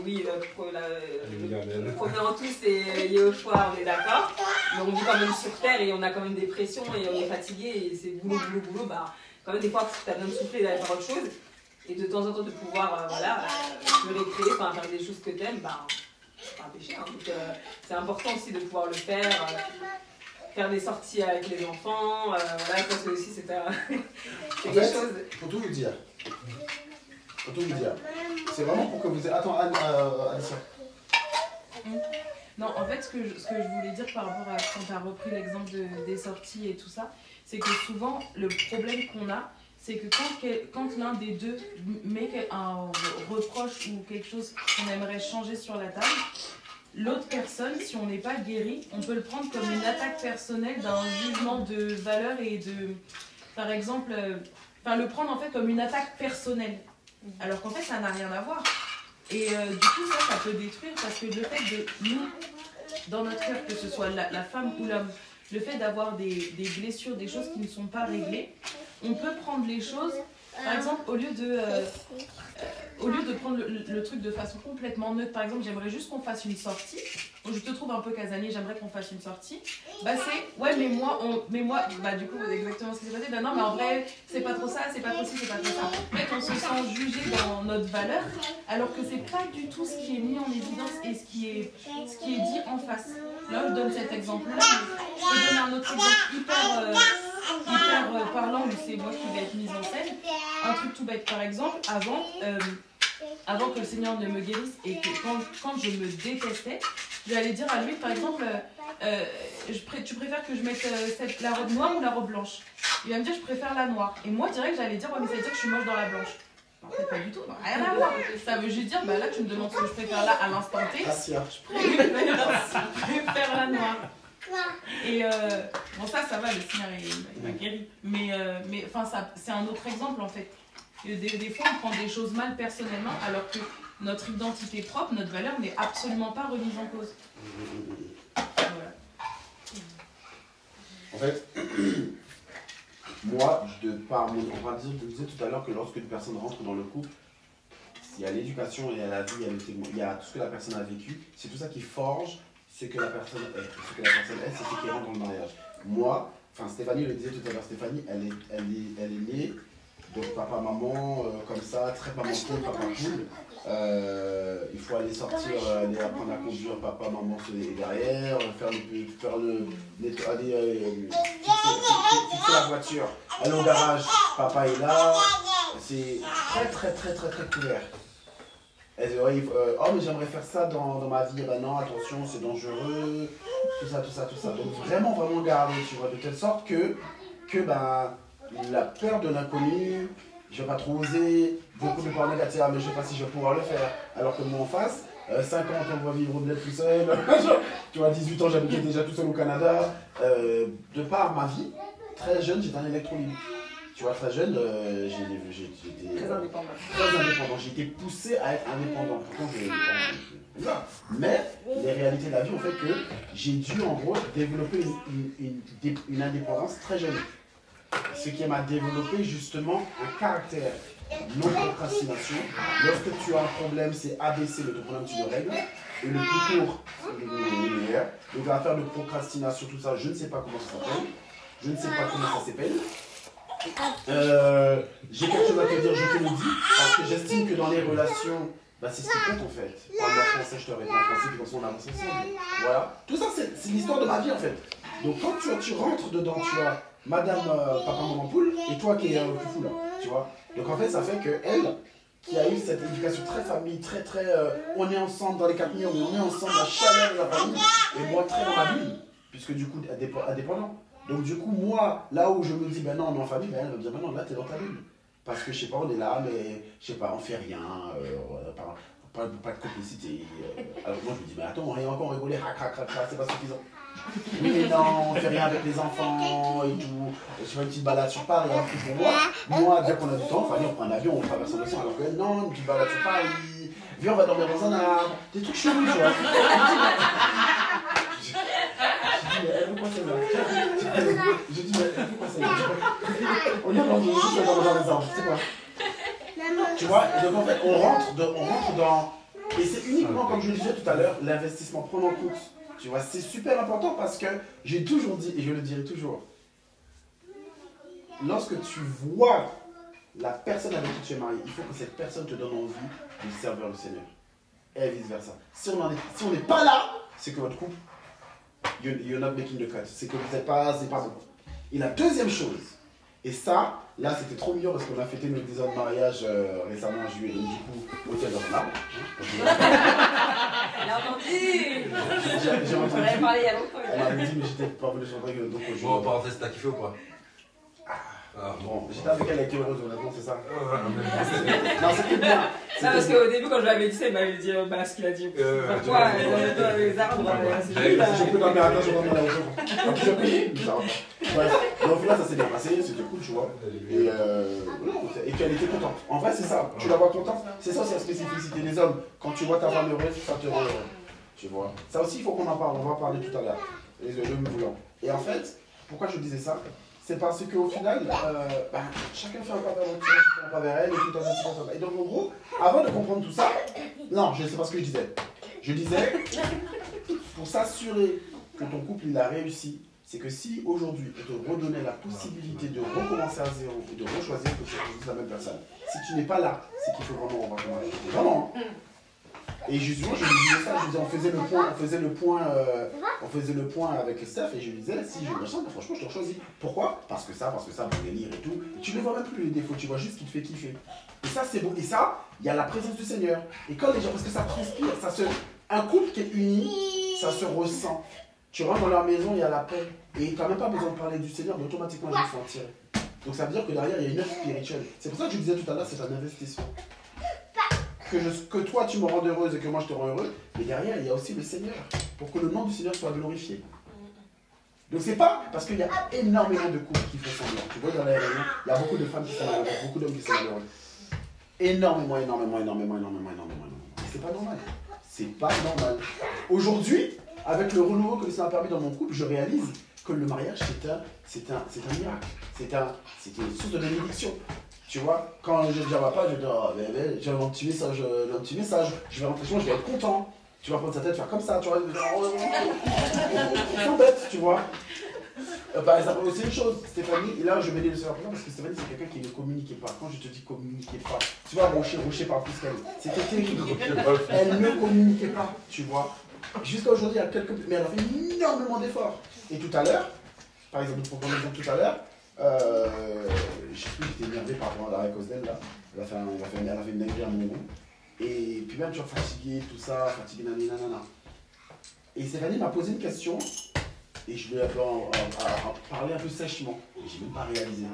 oui, le premier en tout, c'est lié au choix, on est d'accord. Mais on vit quand même sur terre et on a quand même des pressions et on est fatigué et c'est boulot, quand même des fois, t'as besoin de souffler et d'aller faire autre chose. Et de temps en temps de pouvoir te récréer, faire des choses que t'aimes, c'est pas un péché. Hein. Donc c'est important aussi de pouvoir le faire. Faire des sorties avec les enfants, voilà, ça c'est aussi des choses. Pour tout vous dire, c'est vraiment pour que vous ayez. Attends, Alicia. Non, en fait, ce que je voulais dire par rapport à quand tu as repris l'exemple des sorties et tout ça, c'est que souvent, le problème qu'on a, c'est que quand l'un des deux met un reproche ou quelque chose qu'on aimerait changer sur la table, l'autre personne, si on n'est pas guéri, on peut le prendre comme une attaque personnelle d'un jugement de valeur et de, par exemple, le prendre en fait comme une attaque personnelle. Alors qu'en fait, ça n'a rien à voir. Et du coup, ça peut détruire parce que le fait de nous, dans notre cœur, que ce soit la femme ou l'homme, le fait d'avoir des blessures, des choses qui ne sont pas réglées, on peut prendre les choses, par exemple, au lieu de prendre le truc de façon complètement neutre, par exemple, j'aimerais juste qu'on fasse une sortie. Je te trouve un peu casanier, j'aimerais qu'on fasse une sortie. Ouais, mais moi, du coup, exactement ce qui s'est passé. Non, mais en vrai, c'est pas trop ça, c'est pas trop ci, c'est pas trop ça. En fait, on se sent jugé dans notre valeur, alors que c'est pas du tout ce qui est mis en évidence et ce qui est dit en face. Là, je donne cet exemple-là, mais je peux donner un autre exemple hyper parlant, mais c'est moi qui vais être mise en scène. Un truc tout bête, par exemple, avant que le Seigneur ne me guérisse et que quand je me détestais, j'allais dire à lui, par exemple, tu préfères que je mette la robe noire ou la robe blanche? Il va me dire, je préfère la noire. Et moi, direct, j'allais dire, ouais, mais ça veut dire que je suis moche dans la blanche. En fait, pas du tout, non, rien à voir. Ça veut juste dire, là, tu me demandes ce que je préfère là à l'instant T. Je préfère la noire. Et bon, ça va, le Seigneur il m'a guéri. Mais c'est un autre exemple en fait. Des fois, on prend des choses mal personnellement, alors que notre identité propre, notre valeur n'est absolument pas remise en cause. Voilà. En fait, moi, on disait tout à l'heure que lorsque une personne rentre dans le couple, il y a l'éducation, il y a la vie, il y a tout ce que la personne a vécu, c'est tout ça qui forge ce que la personne est. Ce que la personne est, c'est ce qui rentre dans le mariage. Moi, Stéphanie le disait tout à l'heure, Stéphanie, elle est née de papa, maman, comme ça, très maman cool, papa cool. Il faut aller sortir, aller apprendre à conduire, papa, maman est derrière, faire le nettoyer, fixer la voiture, aller au garage, papa est là. C'est très couvert. Oh, mais j'aimerais faire ça dans ma vie. Ben non, attention, c'est dangereux. Tout ça. Donc vraiment garder, tu vois, de telle sorte que la peur de l'inconnu, je vais pas trop oser, beaucoup de peurs négatives, mais je sais pas si je vais pouvoir le faire. Alors que moi en face, 50 ans, on va vivre au bled tout seul. Tu vois, 18 ans, j'habitais déjà tout seul au Canada. De par ma vie, très jeune, j'étais un électrolibre. Tu vois, très jeune, j'étais Très indépendant. J'ai été poussé à être indépendant. Pourtant, mais les réalités de la vie ont fait que j'ai dû, en gros, développer une indépendance très jeune. Ce qui m'a développé, justement, un caractère. Non-procrastination. Lorsque tu as un problème, c'est ABC, le problème, tu le règles. Et le plus court, c'est le meilleur. Donc, l'affaire de procrastination, tout ça, je ne sais pas comment ça s'appelle. Je ne sais pas comment ça s'appelle. J'ai quelque chose à te dire, je te le dis, parce que j'estime que dans les relations, bah c'est ce qui compte en fait. Parle-moi français, je te réponds en français, puis comme ça on avance ensemble. Voilà. Tout ça, c'est l'histoire de ma vie en fait. Donc quand tu rentres dedans, tu as madame, papa, maman, poule, et toi qui es fou là, tu vois. Donc en fait, ça fait que elle, qui a eu cette éducation très famille, très, on est ensemble dans les 4 murs, mais on est ensemble, la chaleur de la famille, et moi très dans ma bulle, puisque du coup, indépendant. Donc du coup, moi, là où je me dis, ben non, on est en famille, ben elle va me dire, ben non, là, t'es dans ta bulle. Parce que, je sais pas, on est là, mais, je sais pas, on fait rien, pas de complicité. Alors moi, je me dis, mais attends, on va encore rigoler, c'est pas suffisant. Oui, mais non, on fait rien avec les enfants et tout. Je fais une petite balade sur Paris, alors que pour moi, dès qu'on a du temps, on prend un avion, on traverse l'océan, alors que non, une petite balade sur Paris, viens, on va dormir dans un arbre, des trucs chelous, tu vois. Je dis, mais elle veut quoi celle-là? Je dis, mais elle veut quoi celle-là? On est dans les arbres, c'est quoi? Tu vois, et donc en fait, on rentre dans. Et c'est uniquement, comme je le disais tout à l'heure, l'investissement, prendre en compte. Tu vois, c'est super important parce que j'ai toujours dit, et je le dirai toujours, lorsque tu vois la personne avec qui tu es marié, il faut que cette personne te donne envie de servir le Seigneur. Et vice versa. Si on n'est pas là, c'est que votre couple, you're not making the cut. C'est que vous n'êtes pas, c'est pas bon. Et la deuxième chose, et ça, là c'était trop mignon parce qu'on a fêté notre 10 ans de mariage récemment en juillet, donc du coup, hôtel d'Ornard. Elle a entendu. J'ai entendu. On avait parlé il y a longtemps. Elle m'avait dit, mais j'étais pas venu sur le truc, donc je... Bon, parenthèse, t'as kiffé ou pas? Bon, j'étais avec elle, elle était heureuse, honnêtement, c'est ça. Non, c'était bien. Non, parce qu'au début, quand je l'avais dit ça, il m'avait dit bah, ce qu'il a dit. Pourquoi les arbres, c'est juste. Je peux dormir à terre, je peux dormir à la hauteur. En plus, j'ai payé, ça va pas. Bref, mais au final, ça s'est bien passé, c'était cool, tu vois. Et puis elle était contente. En vrai, c'est ça, tu la vois contente. C'est ça aussi la spécificité des hommes. Quand tu vois ta femme heureuse, ça te rend heureux. Tu vois. Ça aussi, il faut qu'on en parle, on va en parler tout à l'heure. Les hommes voulants. Et en fait, pourquoi je disais ça? C'est parce qu'au final, chacun fait un pas vers l'autre, chacun fait un pas vers elle, et tout dans une situation. Et donc, en gros, avant de comprendre tout ça, non, je ne sais pas ce que je disais. Je disais, pour s'assurer que ton couple il a réussi, c'est que si aujourd'hui on te redonnait la possibilité de recommencer à zéro et de rechoisir que tu es la même personne, si tu n'es pas là, c'est qu'il faut vraiment revoir ton mariage. Vraiment. Et justement, je lui disais ça, je lui disais, on faisait le point avec Steph et je lui disais, si je me sens, franchement, je te choisis. Pourquoi? Parce que ça, bon délire et tout. Et tu ne vois même plus les défauts, tu vois juste ce qui te fait kiffer. Et ça, c'est beau. Et ça, il y a la présence du Seigneur. Et quand les gens, parce que ça transpire, un couple qui est uni, ça se ressent. Tu rentres dans leur maison, il y a la paix. Et tu n'as même pas besoin de parler du Seigneur, mais automatiquement, ils vont se sentir. Donc ça veut dire que derrière, il y a une œuvre spirituelle. C'est pour ça que je disais tout à l'heure, c'est un investissement. Que toi tu me rends heureuse et que moi je te rends heureux, mais derrière il y a aussi le Seigneur, pour que le nom du Seigneur soit glorifié. Donc c'est pas parce qu'il y a énormément de couples qui font semblant. Tu vois dans les réunions, il y a beaucoup de femmes qui sont malheureuses, beaucoup d'hommes qui sont malheureux. Énormément. Et c'est pas normal. C'est pas normal. Aujourd'hui, avec le renouveau que le Seigneur a permis dans mon couple, je réalise que le mariage c'est un miracle. C'est une source de bénédiction. Tu vois, quand je dis à ma femme, je dis, oh, bébé, j'ai un petit message, je vais rentrer chez moi, je vais être content. Tu vas prendre sa tête, faire comme ça, tu vois. On s'embête, tu vois. Par exemple, aussi une chose, Stéphanie, et là je vais aider le Seigneur parce que Stéphanie c'est quelqu'un qui ne communiquait pas. Quand je te dis communiquer pas, tu vois, Rocher par plus qu'elle. C'était terrible. Elle ne communiquait pas, tu vois. Jusqu'à aujourd'hui, il y a quelques. Mais elle a fait énormément d'efforts. Et tout à l'heure, par exemple, pour prendre l'exemple tout à l'heure, je sais plus, j'étais énervé par rapport à l'arrêt cause d'elle là. Elle a fait une dinguerie à mon goût. Et puis même toujours fatigué, tout ça, fatigué, nanana. Et Stéphanie m'a posé une question et je lui ai parlé un peu sèchement. Et j'ai même pas réalisé.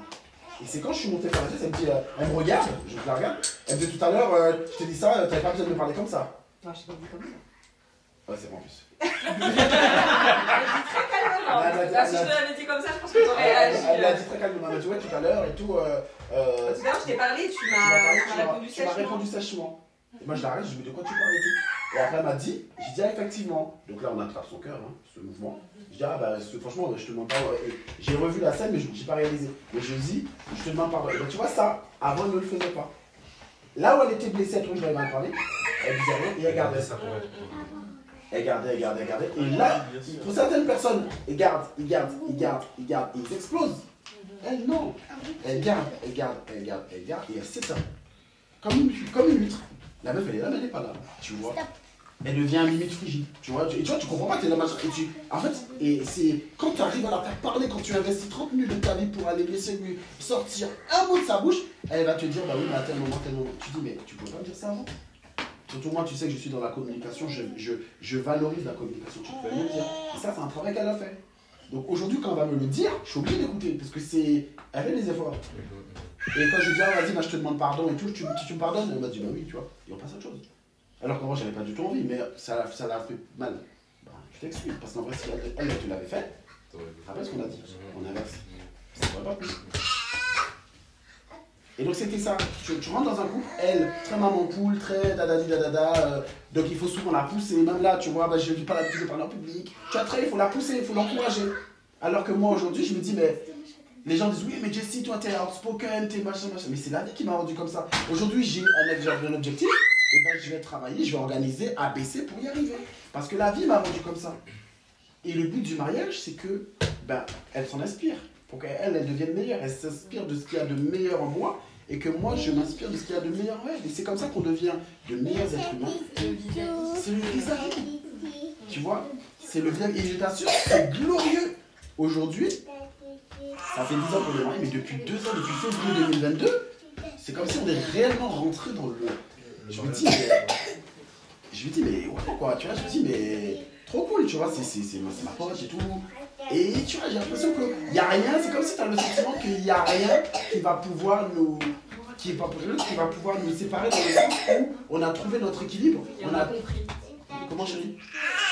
Et c'est quand je suis monté par la tête, elle me dit, elle me regarde, je la regarde, elle me dit tout à l'heure, je t'ai dit ça, t'avais pas besoin de me parler comme ça. Non, je t'ai pas dit comme ça. Ouais, c'est bon en plus. Elle dit très calmement. Si je te l'avais dit comme ça, je pense que t'aurais réagi. Elle l'a dit très calmement, elle m'a dit ouais tout à l'heure et tout. Tout à l'heure, je t'ai parlé, tu m'as répondu sèchement. Tu m'as répondu sèchement. Et moi je l'arrête, je lui dis de quoi tu parles et tout. Et après elle m'a dit, j'ai dit ah, effectivement. Donc là on attrape son cœur, hein, ce mouvement. Je dis ah bah franchement je te demande pas. J'ai revu la scène mais j'ai pas réalisé. Mais je dis, je te demande pardon. Et ben, tu vois ça, avant elle ne le faisait pas. Là où elle était blessée, elle trouvait que je l'avais mal parlé, elle disait rien et elle gardait ça. Elle gardait. Et là, pour certaines personnes, ils gardent, ils explosent. Elle, non. Elle garde, et elle s'éteint. Comme une huître. La meuf, elle est là, mais elle n'est pas là. Tu vois. Elle devient limite frigide. Tu vois, tu comprends pas, t'es là, machin. En fait, et c'est quand tu arrives à la faire parler, quand tu investis 30 minutes de ta vie pour aller laisser lui sortir un mot de sa bouche, elle va te dire, bah oui, mais à tel moment, tel moment. Tu dis, mais tu pouvais pas me dire ça avant? Surtout moi, tu sais que je suis dans la communication, je valorise la communication. Tu peux me le dire. Et ça, c'est un travail qu'elle a fait. Donc aujourd'hui, quand elle va me le dire, je suis obligé d'écouter, parce que c'est... Elle fait des efforts. Et quand je dis, ah, vas-y, je te demande pardon et tout, tu me pardonnes? Elle m'a dit, bah oui, tu vois, et on passe à autre chose. Alors qu'en vrai, j'avais pas du tout envie, mais ça l'a fait mal. Bah, je t'excuse, parce qu'en vrai, si elle te l'avait fait, après ce qu'on a dit, on inverse. Ça ne pas plus. Et donc c'était ça, tu rentres dans un couple, elle, très maman poule, très dadadi dadada, donc il faut souvent la pousser, même là, tu vois, bah, je n'ai pas l'habitude de parler en public, tu vois, il faut la pousser, il faut l'encourager. Alors que moi aujourd'hui, je me dis, mais les gens disent, oui, mais Jessie, toi t'es outspoken, t'es machin, machin, mais c'est la vie qui m'a rendu comme ça. Aujourd'hui, j'ai un objectif, et ben je vais travailler, je vais organiser ABC pour y arriver. Parce que la vie m'a rendu comme ça. Et le but du mariage, c'est que, ben, elle s'en inspire, pour qu'elle devienne meilleure, elle s'inspire de ce qu'il y a de meilleur en moi, et que moi je m'inspire de ce qu'il y a de meilleur en elle. Et c'est comme ça qu'on devient de meilleurs êtres humains. C'est le visage. Tu vois, c'est le visage. Et je t'assure, c'est glorieux. Aujourd'hui, ça fait 10 ans qu'on est mariés, mais depuis 2 ans, depuis février 2022, c'est comme si on est réellement rentré dans le... Je me dis, mais ouais, quoi, tu vois, je me dis, mais trop cool, tu vois, c'est ma pote et tout. Et tu vois, j'ai l'impression qu'il n'y a rien, c'est comme si tu as le sentiment qu'il n'y a rien qui va pouvoir nous... qui va pouvoir nous séparer dans le sens où on a trouvé notre équilibre. Et on a compris. Comment, chérie?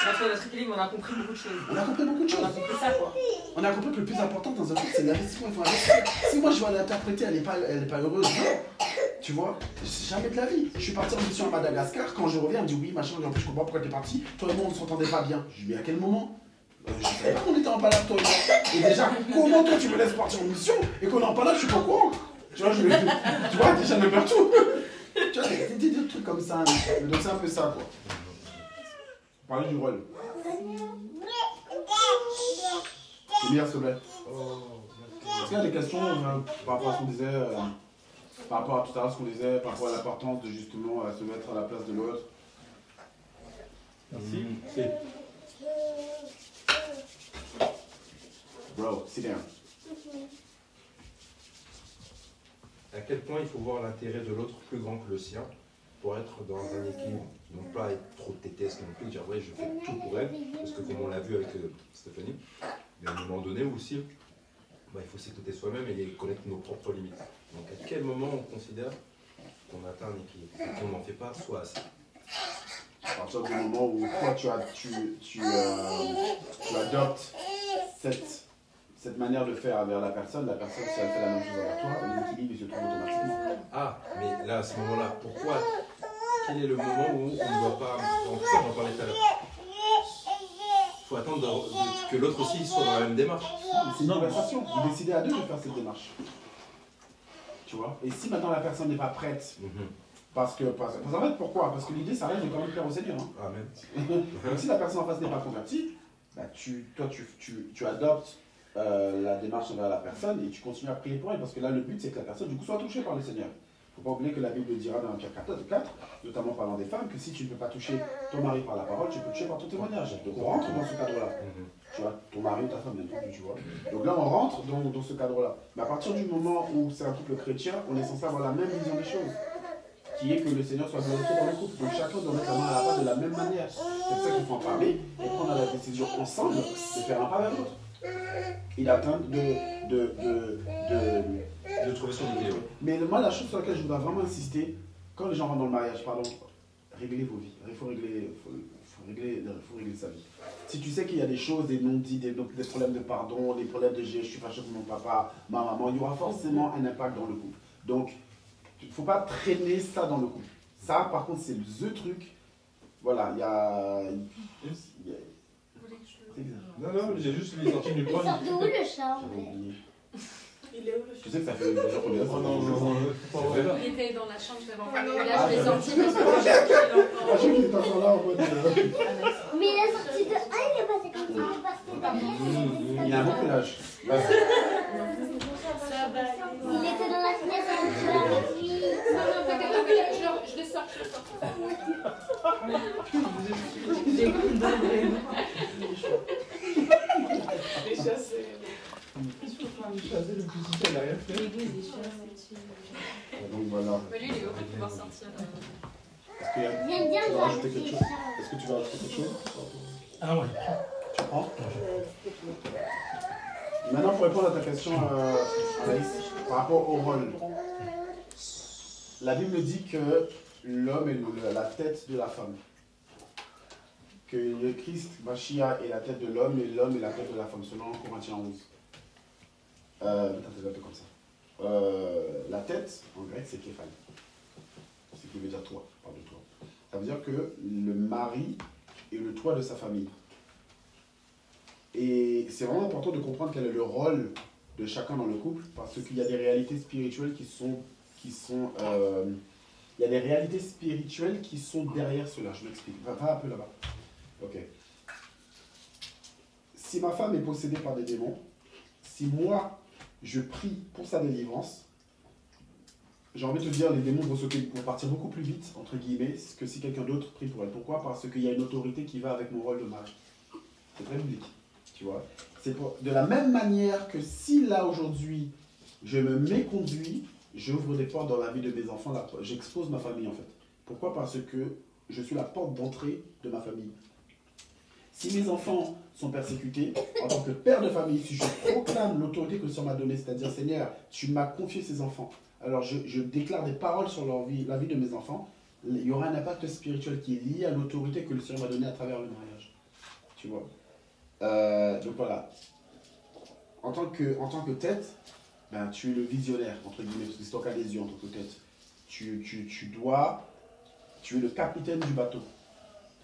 On a trouvé notre équilibre, on a compris beaucoup de choses. On a compris beaucoup de choses. On a compris ça, quoi. On a compris que le plus important dans un couple, c'est l'investissement. Il faut investir. Si moi je vais l'interpréter, elle n'est pas heureuse, non. Tu vois, jamais de la vie. Je suis parti en mission à Madagascar, quand je reviens, elle me dit oui, machin, en plus je comprends pourquoi tu es parti. Toi et moi, on ne s'entendait pas bien. Je lui dis, mais à quel moment? Je savais pas qu'on était en palade, toi et moi. Et déjà, comment toi tu me laisses partir en mission et qu'on est en palade, je suis pas au courant. Tu vois, déjà, me perds tout. Tu vois, des trucs comme ça. Donc c'est un peu ça, quoi. Parler du rôle. C'est bien, s'il te plaît. Est-ce qu'il y a des questions par rapport à ce qu'on disait, par rapport à tout à l'heure, ce qu'on disait, par rapport à l'importance de justement se mettre à la place de l'autre? Merci. Bro, sit down. À quel point il faut voir l'intérêt de l'autre plus grand que le sien pour être dans un équilibre. Donc pas être trop tétesque non plus, dire ouais je fais tout pour elle, parce que comme on l'a vu avec Stéphanie, mais à un moment donné aussi, bah, il faut s'écouter soi-même et connaître nos propres limites. Donc à quel moment on considère qu'on atteint un équilibre et qu'on n'en fait pas soit assez. À partir du moment où toi tu adoptes cette manière de faire vers la personne, si elle fait la même chose envers toi, l'équilibre il se trouve automatiquement. Ah, mais là à ce moment-là, pourquoi? Quel est le moment où on ne doit pas, en fait on en parlait tout à l'heure, il faut attendre que l'autre aussi soit dans la même démarche. C'est une conversation, vous décidez à deux de faire cette démarche. Tu vois? Et si maintenant la personne n'est pas prête, parce qu'en fait pourquoi? Parce que l'idée ça reste de quand même plaire au Seigneur. Hein. Amen. Donc si la personne en face n'est pas convertie, bah, tu adoptes la démarche envers la personne et tu continues à prier pour elle, parce que là le but c'est que la personne du coup soit touchée par le Seigneur. Il ne faut pas oublier que la Bible dira dans Pierre 4, notamment parlant des femmes, que si tu ne peux pas toucher ton mari par la parole, tu peux toucher par ton témoignage. Donc on rentre dans ce cadre-là. Tu vois, ton mari ou ta femme, bien entendu, tu vois. Donc là, on rentre dans ce cadre-là. Mais à partir du moment où c'est un couple chrétien, on est censé avoir la même vision des choses, qui est que le Seigneur soit glorifié dans le couple. Donc chacun doit mettre la main à la pâte de la même manière. C'est pour ça qu'il faut en parler et prendre la décision ensemble de faire un pas vers l'autre. Il atteint de trouver son équilibre. Mais moi, la chose sur laquelle je voudrais vraiment insister, quand les gens rentrent dans le mariage, réglez vos vies. Il faut régler sa vie. Si tu sais qu'il y a des choses, des non-dits, des problèmes de pardon, des problèmes de je suis fâché pour mon papa, ma maman, il y aura forcément un impact dans le couple. Donc, il ne faut pas traîner ça dans le couple. Ça, par contre, c'est le truc. Voilà, il y a... Non, j'ai juste les sorties du coin. Il sort de où le chat? Il est où le Tu sais que ça fait déjà qu'on est là. Il était dans la chambre d'avant. Là, je l'ai sorti parce que Je sais qu'il est encore là en mode. Mais il est sorti de. Ah, il est passé comme ça, il est passé par là. Il a un bon pelage. Il était dans la fenêtre avec lui. non, je l'ai sorti. J'ai goûté d'un vrai. Les chasser. Le petit, elle a rien fait. Donc voilà. Mais lui, il est heureux de pouvoir sortir. Est-ce que J'aime bien tu veux voir rajouter quelque les chose? chats. Est-ce que tu veux rajouter quelque chose? Ah ouais. Tu prends? Maintenant, pour répondre à ta question, Anaïs, par rapport au rôle, la Bible dit que l'homme est la tête de la femme. Que le Christ, Machia, est la tête de l'homme et l'homme est la tête de la femme, selon Corinthiens 11. C'est un peu comme ça. La tête, en grec, c'est képhale. Ce qui veut dire toi, je parle de toi. Ça veut dire que le mari est le toit de sa famille. Et c'est vraiment important de comprendre quel est le rôle de chacun dans le couple, parce qu'il y a des réalités spirituelles il y a des réalités spirituelles qui sont derrière cela. Je m'explique. Va un peu là-bas. Ok. Si ma femme est possédée par des démons, si moi, je prie pour sa délivrance, j'ai envie de te dire, les démons vont partir beaucoup plus vite, entre guillemets, que si quelqu'un d'autre prie pour elle. Pourquoi? Parce qu'il y a une autorité qui va avec mon rôle de mari. C'est très biblique, tu vois. De la même manière que si là, aujourd'hui, je me méconduis, j'ouvre des portes dans la vie de mes enfants, j'expose ma famille en fait. Pourquoi? Parce que je suis la porte d'entrée de ma famille. Si mes enfants sont persécutés, en tant que père de famille, si je proclame l'autorité que le Seigneur m'a donnée, c'est-à-dire Seigneur, tu m'as confié ces enfants, alors je déclare des paroles sur leur vie, la vie de mes enfants, il y aura un impact spirituel qui est lié à l'autorité que le Seigneur m'a donnée à travers le mariage. Tu vois. Donc voilà. En tant que tête, ben, tu es le visionnaire, entre guillemets, parce que c'est toi qui as les yeux en tant que tête. Tu es le capitaine du bateau,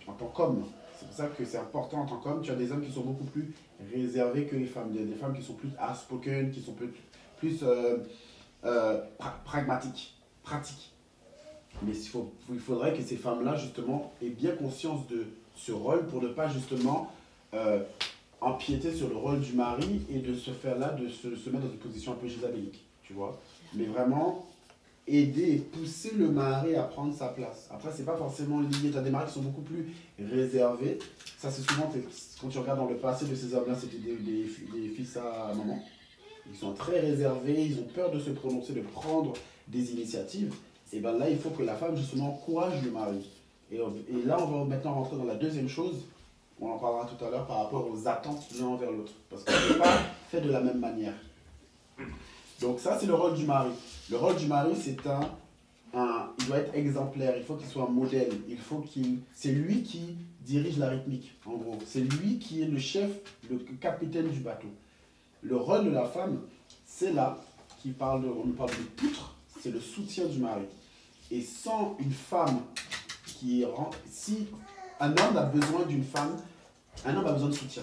en tant qu'homme. C'est pour ça que c'est important en tant qu'homme. Tu as des hommes qui sont beaucoup plus réservés que les femmes. Des femmes qui sont plus outspoken, qui sont plus pragmatiques, pratiques. Mais il faudrait que ces femmes-là, justement, aient bien conscience de ce rôle pour ne pas, justement, empiéter sur le rôle du mari et de se faire là, de se mettre dans une position un peu jézabélique, tu vois. Mais vraiment aider et pousser le mari à prendre sa place. Après, c'est pas forcément lié. Tu as des maris qui sont beaucoup plus réservés. Ça, c'est souvent, quand tu regardes dans le passé de ces hommes-là, c'était des fils à maman. Ils sont très réservés, ils ont peur de se prononcer, de prendre des initiatives. Et bien là, il faut que la femme, justement, encourage le mari. Et là, on va maintenant rentrer dans la deuxième chose. On en parlera tout à l'heure par rapport aux attentes l'un envers l'autre. Parce qu'on n'est pas fait de la même manière. Donc ça, c'est le rôle du mari. Le rôle du mari, c'est il doit être exemplaire, il faut qu'il soit un modèle. C'est lui qui dirige la rythmique, en gros. C'est lui qui est le chef, le capitaine du bateau. Le rôle de la femme, c'est là on nous parle de poutre, c'est le soutien du mari. Et sans une femme si un homme a besoin d'une femme, un homme a besoin de soutien.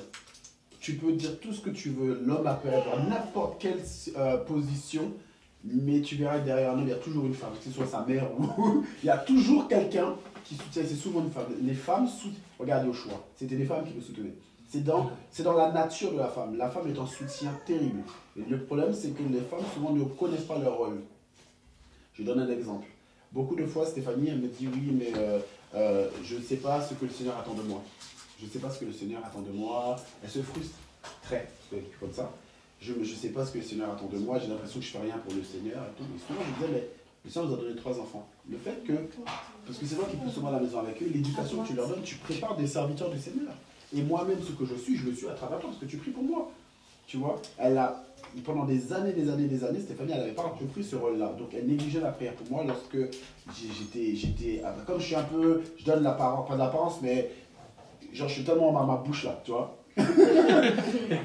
Tu peux dire tout ce que tu veux, l'homme peut avoir n'importe quelle position, mais tu verras que derrière un homme, il y a toujours une femme, que ce soit sa mère ou... il y a toujours quelqu'un qui soutient, c'est souvent une femme. Les femmes soutiennent, regardez au choix, c'était les femmes qui le soutenaient. C'est dans la nature de la femme. La femme est un soutien terrible. Et le problème, c'est que les femmes, souvent, ne connaissent pas leur rôle. Je donne un exemple. Beaucoup de fois, Stéphanie, elle me dit, oui, mais je ne sais pas ce que le Seigneur attend de moi. Je ne sais pas ce que le Seigneur attend de moi. Elle se frustre très, comme ça. Je ne sais pas ce que le Seigneur attend de moi. J'ai l'impression que je ne fais rien pour le Seigneur et tout. Mais souvent, je disais, mais le Seigneur nous a donné 3 enfants. Le fait que, parce que c'est moi qui peux souvent à la maison avec eux, l'éducation que tu leur donnes, tu prépares des serviteurs du Seigneur. Et moi-même, ce que je le suis à travers toi, parce que tu pries pour moi. Tu vois, pendant des années, Stéphanie, elle n'avait pas compris ce rôle-là. Donc, elle négligeait la prière pour moi lorsque j'étais, comme je suis un peu, je donne l'apparence, pas de l'apparence, mais genre, je suis tellement à ma bouche là, tu vois.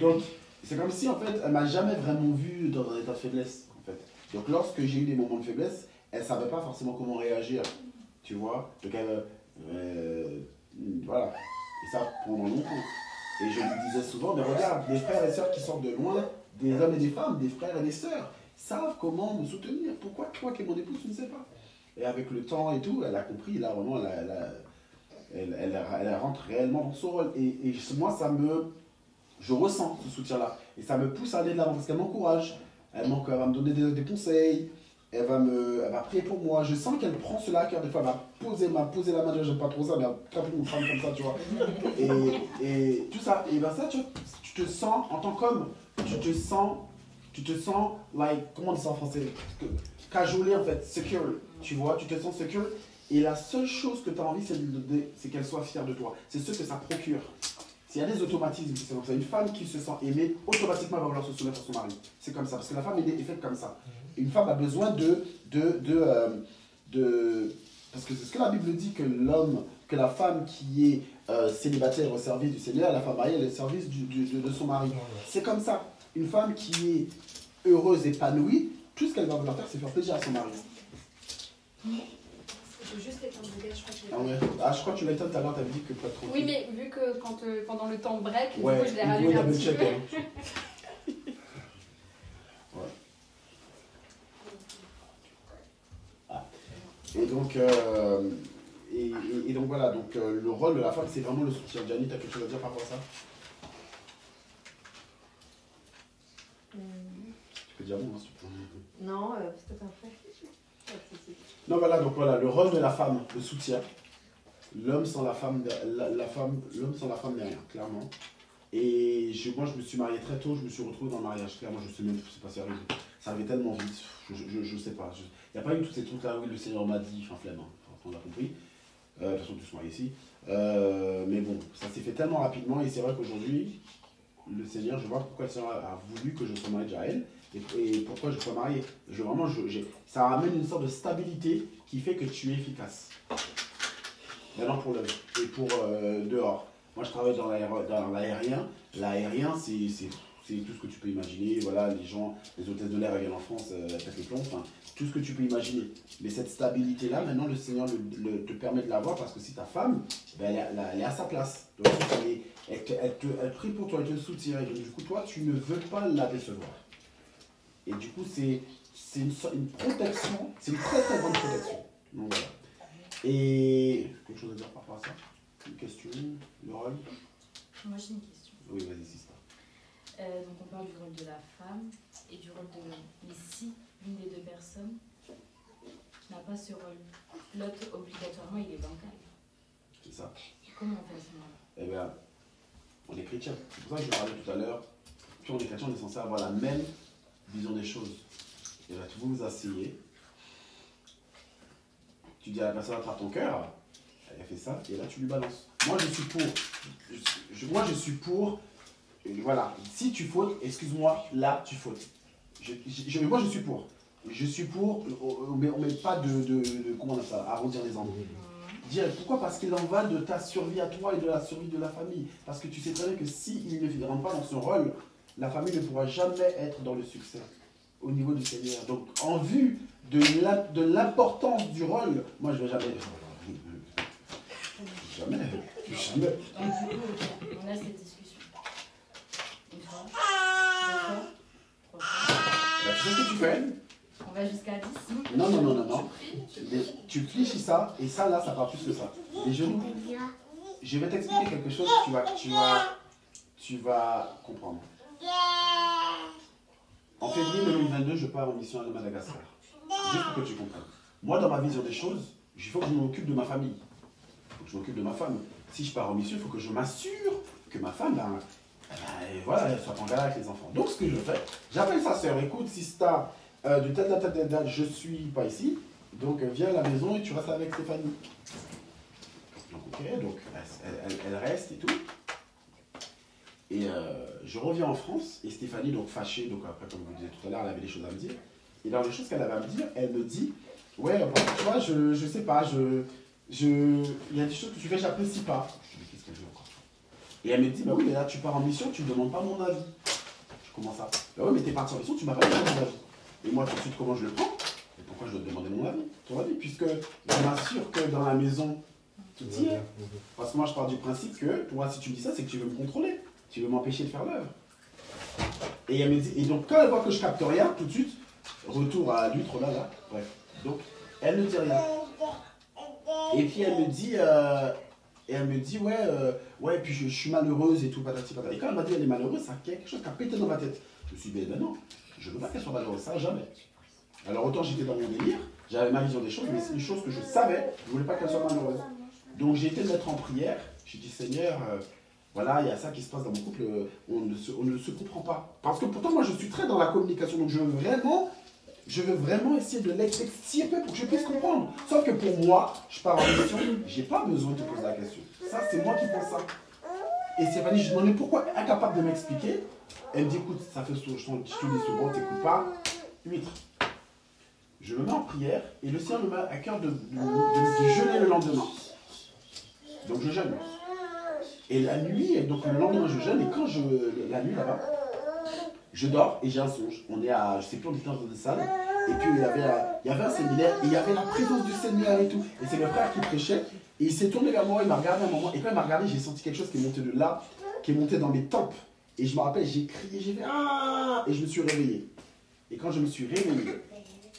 Donc, c'est comme si, en fait, elle m'a jamais vraiment vu dans un état de faiblesse, en fait. Donc, lorsque j'ai eu des moments de faiblesse, elle ne savait pas forcément comment réagir, tu vois. Donc, voilà. Et ça, pendant longtemps. Et je lui disais souvent, mais regarde, des frères et sœurs qui sortent de loin, des hommes et des femmes, des frères et des sœurs, savent comment me soutenir. Pourquoi toi qui es mon épouse, tu ne sais pas? Et avec le temps et tout, elle a compris, là, vraiment, elle rentre réellement dans son rôle. Et moi, je ressens ce soutien-là. Et ça me pousse à aller de l'avant, parce qu'elle m'encourage. Elle va me donner des conseils. elle va prier pour moi. Je sens qu'elle prend cela à cœur. Des fois, elle va poser la main. J'aime pas trop ça, mais elle va taper mon crâne comme ça, tu vois. Et tout ça. Et ben ça, tu te sens, en tant qu'homme, tu te sens, like, comment on dit ça en français? Cajolé, en fait, secure. Tu vois, tu te sens secure. Et la seule chose que tu as envie, c'est qu'elle soit fière de toi. C'est ce que ça procure. S'il y a des automatismes qui sont comme ça, une femme qui se sent aimée, automatiquement elle va vouloir se soumettre à son mari. C'est comme ça, parce que la femme est faite comme ça. Une femme a besoin parce que c'est ce que la Bible dit, que la femme qui est célibataire au service du Seigneur, la femme mariée, elle est au service de son mari. C'est comme ça. Une femme qui est heureuse, épanouie, tout ce qu'elle va vouloir faire, c'est faire plaisir à son mari. Je veux juste éteindre le gaz, je crois que je l'ai Ah ouais. Ah, je crois que tu l'as éteint tout à l'heure, tu avais dit que pas trop. Oui, mais vu que quand, pendant le temps break, ouais, du coup, je l'ai rallumé un petit peu. Ouais. Ah. Et donc, donc voilà, donc, le rôle de la femme, c'est vraiment le soutien. Gianni, tu as quelque chose à dire par rapport à ça? Tu peux dire bon, hein, si tu peux. Non, peut-être après. Non, voilà, donc voilà, le rôle de la femme, le soutien. L'homme sans la femme, l'homme sans la femme n'est rien, clairement. Et moi, je me suis marié très tôt, je me suis retrouvé dans le mariage, clairement, je sais même pas si ça arrivait tellement vite, je sais pas. Il n'y a pas eu tous ces trucs-là, oui, le Seigneur m'a dit, enfin, flemme, hein, on l'a compris. De toute façon, tous mariés ici. Mais bon, ça s'est fait tellement rapidement, et c'est vrai qu'aujourd'hui, le Seigneur, je vois pourquoi le Seigneur a voulu que je sois marié à elle. Et pourquoi je sois marié. Ça ramène une sorte de stabilité qui fait que tu es efficace. Maintenant pour l'œuvre et pour dehors. Moi je travaille dans l'aérien. L'aérien c'est tout ce que tu peux imaginer. Voilà, les gens, les hôtesses de l'air viennent en France, pètent les plombs, enfin, tout ce que tu peux imaginer. Mais cette stabilité-là, maintenant le Seigneur te permet de l'avoir parce que si ta femme, ben, elle est à sa place. Donc, elle prie pour toi, elle te soutient. Et du coup, toi, tu ne veux pas la décevoir. Et du coup, c'est une protection, c'est une très très grande protection. Donc voilà. Et quelque chose à dire par rapport à ça? Une question? Le rôle? Moi j'ai une question. Oui, vas-y, Sista. Donc on parle du rôle de la femme et du rôle de l'homme. Mais si l'une des deux personnes n'a pas ce rôle, l'autre obligatoirement il est bancal. C'est ça. Comment on fait à ce moment-là? Eh bien, on est chrétien. C'est pour ça que je parlais tout à l'heure. Puis on est chrétien, on est censé avoir la même vision des choses. Et là, vous vous asseyez. Tu dis à la personne, attrape ton cœur. Elle fait ça, et là, tu lui balances. Moi, je suis pour. Moi, je suis pour. Voilà. Si tu fautes, excuse-moi, là, tu fautes. Moi, je suis pour. Je suis pour. On ne met pas comment on appelle ça, arrondir les angles. Dire pourquoi? Parce qu'il en va de ta survie à toi et de la survie de la famille. Parce que tu sais très bien que s'il ne rentre pas dans son rôle, la famille ne pourra jamais être dans le succès au niveau du Seigneur. Donc, en vue de l'importance du rôle, moi, je ne vais jamais. Jamais. On a cette discussion. Une fois, deux fois, trois fois. Tu sais ce que tu fais? On va jusqu'à 10. Non. Tu fléchis ça, et ça, là, ça part plus que ça. Les genoux. Je vais t'expliquer quelque chose, tu vas comprendre. En février 2022, je pars en mission à Madagascar. Juste pour que tu comprennes. Moi, dans ma vision des choses, il faut que je m'occupe de ma famille. Il faut que je m'occupe de ma femme. Si je pars en mission, il faut que je m'assure que ma femme, voilà, elle soit en galère avec les enfants. Donc, ce que je fais, j'appelle sa sœur. Écoute, Sista, de telle date, je suis pas ici. Donc, viens à la maison et tu restes avec Stéphanie. Donc, ok, donc, elle reste et tout. Et je reviens en France, et Stéphanie, donc fâchée, donc après, comme vous disiez tout à l'heure, elle avait des choses à me dire. Et dans les choses qu'elle avait à me dire, elle me dit, ouais, bon, tu vois, je sais pas, il y a des choses que tu fais, j'apprécie pas. Je dis, qu'est-ce qu'elle veut encore? Et elle me dit, bah oui, mais là, tu pars en mission, tu me demandes pas mon avis. Je commence à, bah oui, mais t'es parti en mission, tu m'as pas demandé mon avis. Et moi, tout de suite, comment je le prends? Et pourquoi je dois te demander mon avis, ton avis? Puisque je m'assure que dans la maison, tout y est. Parce que moi, je pars du principe que, toi, si tu me dis ça, c'est que tu veux me contrôler. Tu veux m'empêcher de faire l'œuvre. Et elle me dit, et donc quand elle voit que je capte rien, tout de suite, retour à l'huître là, bref. Donc, elle ne dit rien. Et puis elle me dit, ouais, puis je suis malheureuse et tout, patati patata. Et quand elle m'a dit elle est malheureuse, ça a quelque chose qui a pété dans ma tête. Je me suis dit, ben non, je ne veux pas qu'elle soit malheureuse, ça jamais. Alors autant j'étais dans mon délire, j'avais ma vision des choses, mais c'est une chose que je savais, je ne voulais pas qu'elle soit malheureuse. Donc j'ai été me mettre en prière, j'ai dit Seigneur, voilà, il y a ça qui se passe dans mon couple, on ne se comprend pas. Parce que pourtant moi je suis très dans la communication, donc je veux vraiment essayer de l'extirper pour que je puisse comprendre. Sauf que pour moi, je pars en mission, j'ai pas besoin de te poser la question. Ça c'est moi qui pense ça. Et Stéphanie, je lui demandais pourquoi incapable de m'expliquer. Elle me dit écoute, ça fait je te dis souvent, t'écoutes pas. 8. Je me mets en prière et le Seigneur me met à cœur de jeûner le lendemain. Donc je jeûne. Et la nuit, donc le lendemain je jeûne et quand la nuit là-bas, je dors et j'ai un songe. On est à, je sais plus, on était dans une salle. Et puis il y avait un séminaire et il y avait la présence du Seigneur et tout. Et c'est le frère qui prêchait. Et il s'est tourné vers moi, il m'a regardé un moment. Et quand il m'a regardé, j'ai senti quelque chose qui est monté de là, qui est monté dans mes tempes. Et je me rappelle, j'ai crié, j'ai fait ah! Et je me suis réveillé. Et quand je me suis réveillé,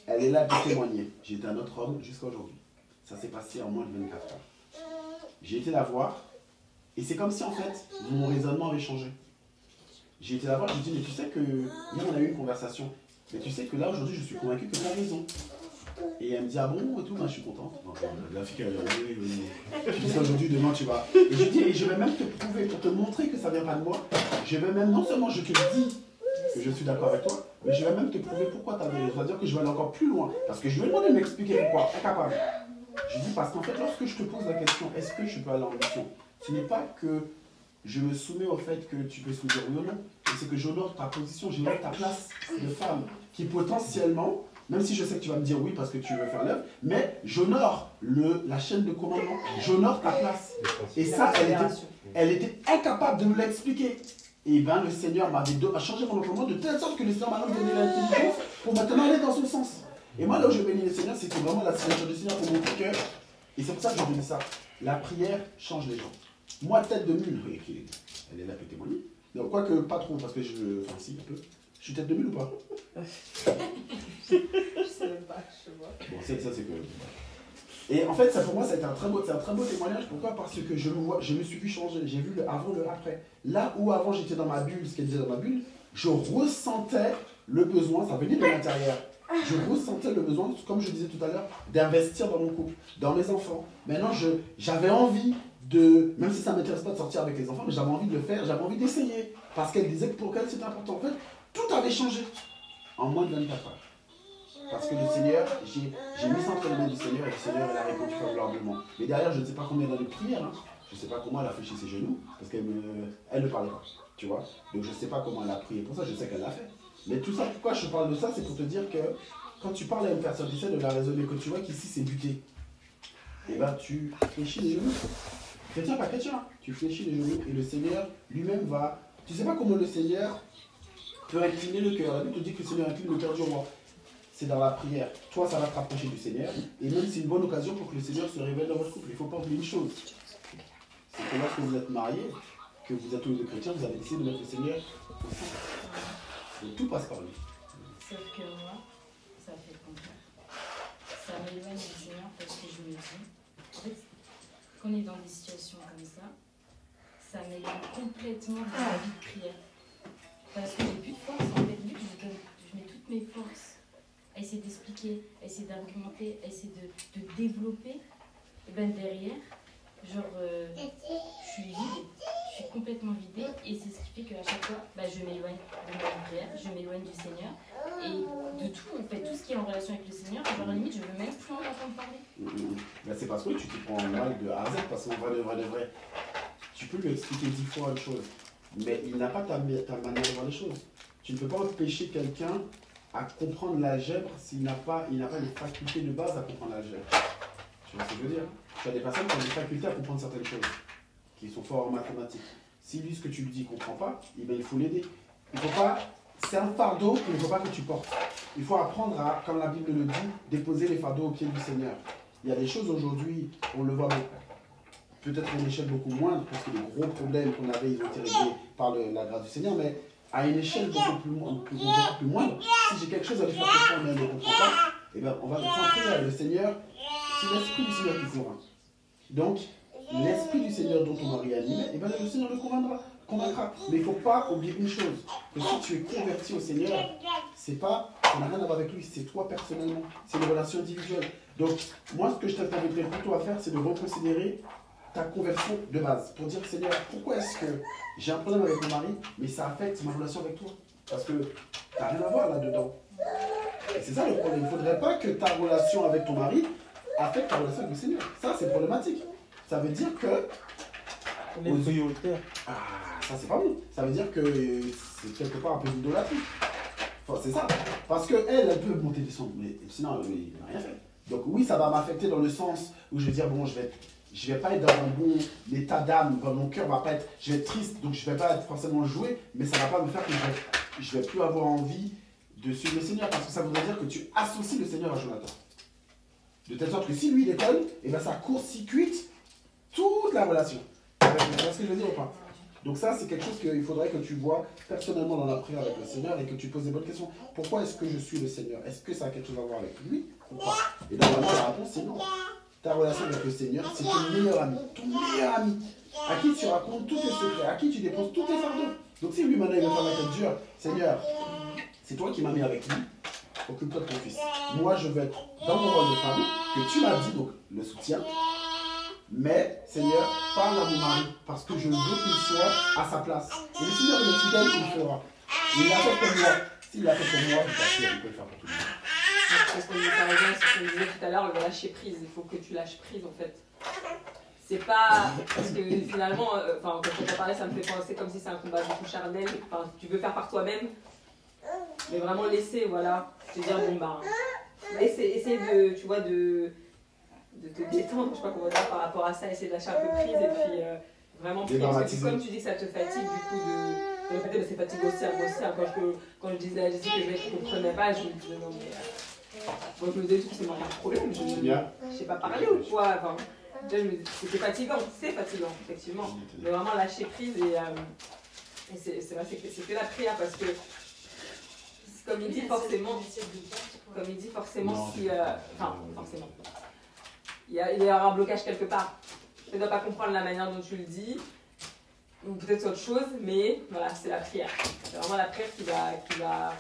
elle est là pour témoigner. J'étais un autre homme jusqu'à aujourd'hui. Ça s'est passé en moins de 24 heures. J'ai été la voir. Et c'est comme si en fait, mon raisonnement avait changé. J'ai été la voir, je lui ai dit, mais tu sais que hier on a eu une conversation. Mais tu sais que là aujourd'hui, je suis convaincu que tu as raison. Et elle me dit, ah bon, et tout, ben, je suis contente. La fille qui a tu dis ça aujourd'hui, demain tu vas. Et je dis, et je vais même te prouver, pour te montrer que ça vient pas de moi. Je vais même, non seulement je te dis que je suis d'accord avec toi, mais je vais même te prouver pourquoi tu as raison. C'est-à-dire que je vais aller encore plus loin. Parce que je vais demander de m'expliquer pourquoi. Incapable. Je dis, parce qu'en fait, lorsque je te pose la question, est-ce que je peux aller en mission, ce n'est pas que je me soumets au fait que tu peux se dire oui ou non. C'est que j'honore ta position, j'honore ta place de femme, qui potentiellement, même si je sais que tu vas me dire oui parce que tu veux faire l'œuvre, mais j'honore la chaîne de commandement, j'honore ta place. Et ça, elle était incapable de me l'expliquer. Et bien le Seigneur a changé mon entendement de telle sorte que le Seigneur m'a donné l'intelligence pour maintenant aller dans son sens. Et moi là où je bénis le Seigneur, c'est que vraiment la signature du Seigneur pour mon cœur. Et c'est pour ça que je dis ça. La prière change les gens. Moi, tête de mule, elle est là pour témoigner. Donc, quoique pas trop, parce que enfin, si, un peu. Je suis tête de mule ou pas? Je sais même pas, je vois. Bon, ça, c'est que. Et en fait, ça pour moi, c'est un très beau témoignage. Pourquoi? Parce que je me suis vu changer. J'ai vu le avant, le après. Là où avant j'étais dans ma bulle, ce qu'elle disait dans ma bulle, je ressentais le besoin, ça venait de l'intérieur. Je ressentais le besoin, comme je disais tout à l'heure, d'investir dans mon couple, dans mes enfants. Maintenant, j'avais envie même si ça ne m'intéresse pas de sortir avec les enfants, mais j'avais envie de le faire, j'avais envie d'essayer. Parce qu'elle disait que pour elle c'était important. En fait, tout avait changé en moins de 24 heures. Parce que le Seigneur, j'ai mis ça entre les mains du Seigneur et le Seigneur elle a répondu favorablement. Mais derrière, je ne sais pas combien d'années de prière, hein. Je ne sais pas comment elle a fait chez ses genoux, parce qu'elle ne parlait pas, tu vois. Donc je ne sais pas comment elle a prié pour ça, je sais qu'elle l'a fait. Mais tout ça, pourquoi je parle de ça, c'est pour te dire que quand tu parles à une personne qui essaie de la raisonner, que tu vois qu'ici c'est buté, et bien tu fléchis les genoux. Chrétien, pas chrétien, tu fléchis les genoux et le Seigneur lui-même va. Tu ne sais pas comment le Seigneur peut incliner le cœur. La Bible te dit que le Seigneur incline le cœur du roi. C'est dans la prière. Toi, ça va te rapprocher du Seigneur. Et même c'est une bonne occasion pour que le Seigneur se révèle dans votre couple. Il ne faut pas oublier une chose. C'est que lorsque vous êtes mariés, que vous êtes tous les deux chrétiens, vous avez décidé de mettre le Seigneur au centre. Et tout passe par lui. Sauf que moi, ça fait le contraire. Ça m'éloigne du Seigneur parce que je me dis, en fait, quand on est dans des situations comme ça m'éloigne complètement de la vie de prière. Parce que j'ai plus de force, en fait, vu que je mets toutes mes forces à essayer d'expliquer, à essayer d'argumenter, à essayer de développer, et ben derrière, genre, je suis vide, je suis complètement vidée, et c'est ce qui fait qu'à chaque fois, je m'éloigne de ma prière, je m'éloigne du Seigneur, et de tout, en fait, tout ce qui est en relation avec le Seigneur, genre limite, je veux même plus en entendre parler. C'est parce que tu te prends mal de A à Z, parce qu'en vrai, de vrai, tu peux lui expliquer 10 fois une chose, mais il n'a pas ta manière de voir les choses. Tu ne peux pas empêcher quelqu'un à comprendre l'algèbre s'il n'a pas les facultés de base à comprendre l'algèbre. Tu vois ce que je veux dire? Tu as des personnes qui ont des facultés à comprendre certaines choses, qui sont forts en mathématiques. Si lui, ce que tu lui dis, ne comprend pas, il faut l'aider. Il faut pas. C'est un fardeau qu'il ne faut pas que tu portes. Il faut apprendre à, comme la Bible le dit, déposer les fardeaux aux pieds du Seigneur. Il y a des choses aujourd'hui, on le voit peut-être à une échelle beaucoup moindre, parce que les gros problèmes qu'on avait, ils ont été réglés par la grâce du Seigneur, mais à une échelle beaucoup plus moindre, si j'ai quelque chose à lui faire comprendre mais elle ne comprend pas, eh bien, on va centrer le Seigneur, c'est l'Esprit du Seigneur qui convainc. Donc, l'Esprit du Seigneur dont on va réanimer, eh bien, le Seigneur le convaincra. Mais il ne faut pas oublier une chose, que si tu es converti au Seigneur, c'est pas Ça n'a rien à voir avec lui, c'est toi personnellement. C'est une relation individuelle. Donc, moi, ce que je t'inviterais plutôt à faire, c'est de reconsidérer ta conversion de base. Pour dire, Seigneur, pourquoi est-ce que j'ai un problème avec mon mari, mais ça affecte ma relation avec toi? Parce que tu n'as rien à voir là-dedans. Et c'est ça le problème. Il ne faudrait pas que ta relation avec ton mari affecte ta relation avec le Seigneur. Ça, c'est problématique. Ça veut dire que... On est prioritaire. Ah, ça, c'est pas bon. Ça veut dire que c'est quelque part un peu d'idolâtrie. Enfin, c'est ça. Parce qu'elle, elle peut monter des sons, mais sinon, il n'a rien fait. Donc oui, ça va m'affecter dans le sens où je vais dire, bon, je vais pas être dans un bon état d'âme, dans mon cœur va pas être, je vais être triste, donc je vais pas être forcément joué, mais ça va pas me faire que je vais plus avoir envie de suivre le Seigneur, parce que ça voudrait dire que tu associes le Seigneur à Jonathan. De telle sorte que si lui il déconne, et ben ça court-circuite toute la relation. Tu vois ce que je veux dire ou pas? Donc ça, c'est quelque chose qu'il faudrait que tu vois personnellement dans la prière avec le Seigneur et que tu poses des bonnes questions. Pourquoi est-ce que je suis le Seigneur? Est-ce que ça a quelque chose à voir avec lui ou pas? Et dans la réponse, c'est non. Ta relation avec le Seigneur, c'est ton meilleur ami. Ton meilleur ami. À qui tu racontes tous tes secrets, à qui tu déposes tous tes fardeaux. Donc si lui maintenant il veut faire la tête dure, Seigneur, c'est toi qui m'as mis avec lui, occupe-toi de ton fils. Moi je veux être dans mon rôle de femme, que tu m'as dit, donc le soutien. Mais, Seigneur, parle à mon mari, parce que je veux qu'il soit à sa place. Et le Seigneur, il est fidèle, il le fera. Il l'a fait pour moi. S'il l'a fait pour moi, je suis sûr qu'il peut le faire pour tout le monde. Parce qu'on par exemple, ce qu'on disait tout à l'heure, le lâcher prise. Il faut que tu lâches prise, en fait. C'est pas... Parce que finalement, quand tu as parlé, ça me fait penser comme si c'est un combat beaucoup charnel. Enfin, tu veux faire par toi-même. Mais vraiment laisser, voilà. Te dire, bon, bah... Essayer de, tu vois, de te détendre, je sais pas comment dire, par rapport à ça, essayer de lâcher un peu prise et puis vraiment prise. Parce que comme tu dis que ça te fatigue, du coup, de répéter, mais c'est fatigant aussi à moi aussi. Quand je disais à Jessie que je ne comprenais pas, je me disais non, mais. Moi, je me disais que c'est mon problème, je ne sais pas parler ou quoi. Enfin, c'était fatigant, effectivement. Mais vraiment lâcher prise et c'est vrai, c'est que la prière parce que. Comme il dit forcément, si. Enfin, forcément. Il y aura un blocage quelque part. Tu ne dois pas comprendre la manière dont tu le dis, ou peut-être autre chose, mais voilà, c'est la prière. C'est vraiment la prière qui va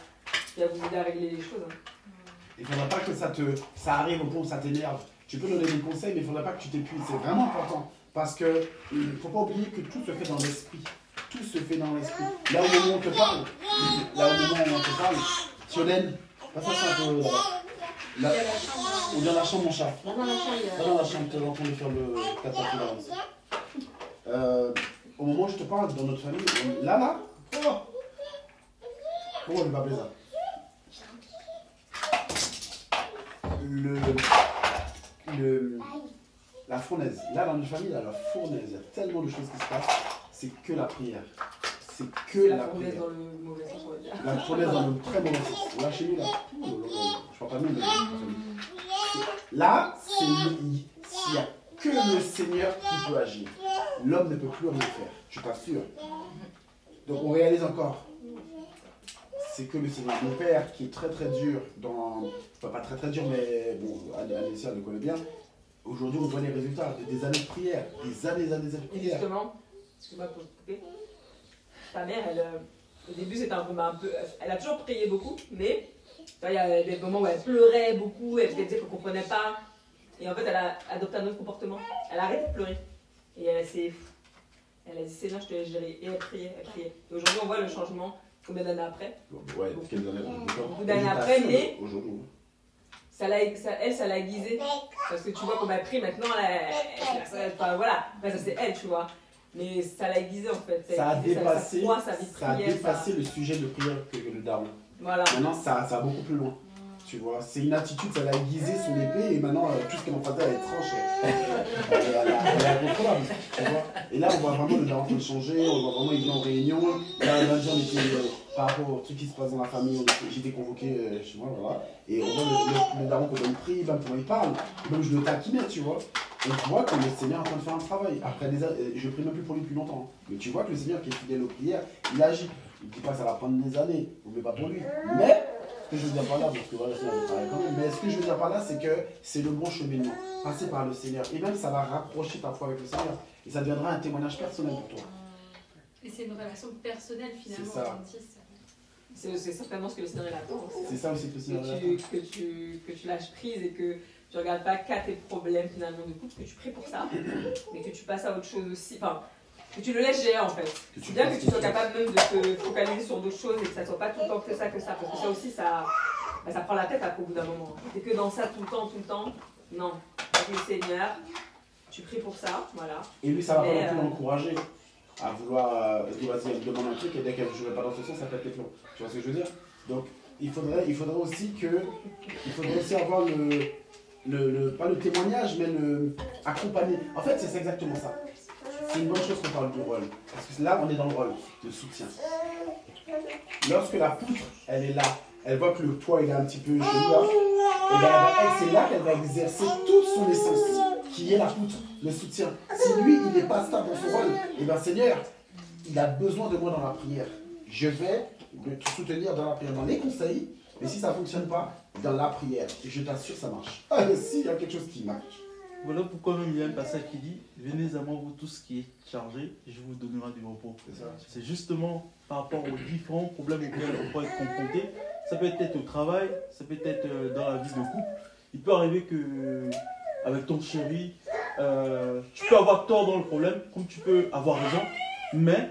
vous aider à régler les choses. Il ne faudra pas que ça arrive au point où ça t'énerve. Tu peux donner des conseils, mais il ne faudra pas que tu t'épuises. C'est vraiment important. Parce qu'il ne faut pas oublier que tout se fait dans l'esprit. Tout se fait dans l'esprit. Là au moment où on te parle, Sionène, passe ça un peu là-bas. Là, ou dans la chambre, mon chat. Là dans la chambre, Là dans la chambre, tu es en train de faire le caterpillar. Au moment où je te parle, dans notre famille, là, oh. Comment on va appeler ça? La fournaise. Là, dans notre famille, là, la fournaise, il y a tellement de choses qui se passent. C'est que la prière. C'est que la prière. Dans le mauvais sens, on va dire. La fournaise dans le très mauvais sens. Là, chez nous, là, je parle pas de nous, mais là, s'il n'y a que le Seigneur qui peut agir. L'homme ne peut plus rien faire, je t'assure. Donc, on réalise encore. C'est que le Seigneur. Mon père, qui est très très dur, enfin, pas très très dur, mais bon, Alicia le connaît bien. Aujourd'hui, on voit les résultats de des années de prière. Des années de Et prière. justement, excuse-moi pour te couper, ta mère, au début, c'était un combat un peu. Elle a toujours prié beaucoup, mais il y a des moments où elle pleurait beaucoup, elle disait qu'elle ne comprenait pas. Et en fait, elle a adopté un autre comportement. Elle a arrêté de pleurer. Et elle a dit Seigneur, je te laisse gérer. Et elle priait, elle priait. Et aujourd'hui, on voit le changement combien d'années après. Ouais, quelques années Beaucoup d'années après, mais. Aujourd'hui. Ça l'a aiguisée. Parce que tu vois qu'on m'a pris maintenant, enfin, voilà, enfin, ça c'est elle, tu vois. Mais ça l'a aiguisée en fait. Ça a dépassé, ça a dépassé le sujet de prière que le daron. Voilà. Maintenant, ça va beaucoup plus loin. Tu vois, c'est une attitude, ça l'a aiguisé son épée et maintenant tout ce qu'elle en faisait, elle est tranchée. Elle est incontrôlable. Tu vois. Et là, on voit vraiment le daron changer, on voit vraiment il vient en réunion. Là, lundi, on était, par rapport au truc qui se passe dans la famille, j'étais convoqué chez moi, voilà. Et on voit le daron qu'on prie, même comment il parle, même je le taquinais, tu vois. Et tu vois que le Seigneur est en train de faire un travail. Après des années, je prie même plus pour lui depuis longtemps. Mais tu vois que le Seigneur qui est fidèle aux prières, il agit. Il ne dit pas que ça va prendre des années, on ne met pas pour lui. Mais, ce que je veux dire par là, parce que voilà, le Seigneur veut travailler quand même, mais ce que je veux dire par là, c'est que c'est le bon cheminement. Passer par le Seigneur. Et même, ça va rapprocher ta foi avec le Seigneur. Et ça deviendra un témoignage personnel pour toi. Et c'est une relation personnelle finalement. C'est ça. C'est certainement ce que le Seigneur attend aussi. C'est ça aussi que le Seigneur attend. Que tu lâches prise et que tu ne regardes pas qu'à tes problèmes finalement de couple, que tu pries pour ça, mais que tu passes à autre chose aussi. Enfin, que tu le laisses gérer en fait. C'est bien que tu sois capable même de te focaliser sur d'autres choses et que ça ne soit pas tout le temps que ça. Parce que ça aussi, ça prend la tête après au bout d'un moment. C'est que dans ça tout le temps, non. Avec le Seigneur, tu pries pour ça, voilà. Et lui, ça va pas non plus l'encourager à vouloir, vas-y, elle me demande un truc et dès qu'elle ne jouerait pas dans ce sens, ça pète les plombs. Tu vois ce que je veux dire? Donc, il faudrait aussi avoir pas le témoignage, mais le accompagner. En fait, c'est exactement ça. C'est une bonne chose qu'on parle du rôle. Parce que là, on est dans le rôle de soutien. Lorsque la poutre, elle est là, elle voit que le toit, il est un petit peu chelou là, et bien c'est là qu'elle va exercer toute son essence, qui est la poutre, le soutien. Si lui, il n'est pas stable dans son rôle, et bien Seigneur, il a besoin de moi dans la prière. Je vais te soutenir dans la prière, dans les conseils, mais si ça ne fonctionne pas, dans la prière. Et je t'assure, ça marche. Ah, mais si, il y a quelque chose qui marche. Voilà pourquoi même il y a un passage qui dit « Venez à moi, vous tous qui êtes chargés, et je vous donnerai du repos ». C'est justement par rapport aux différents problèmes auxquels on peut être confronté. Ça peut être au travail, ça peut être dans la vie de couple. Il peut arriver que avec ton chéri, tu peux avoir tort dans le problème, comme tu peux avoir raison. Mais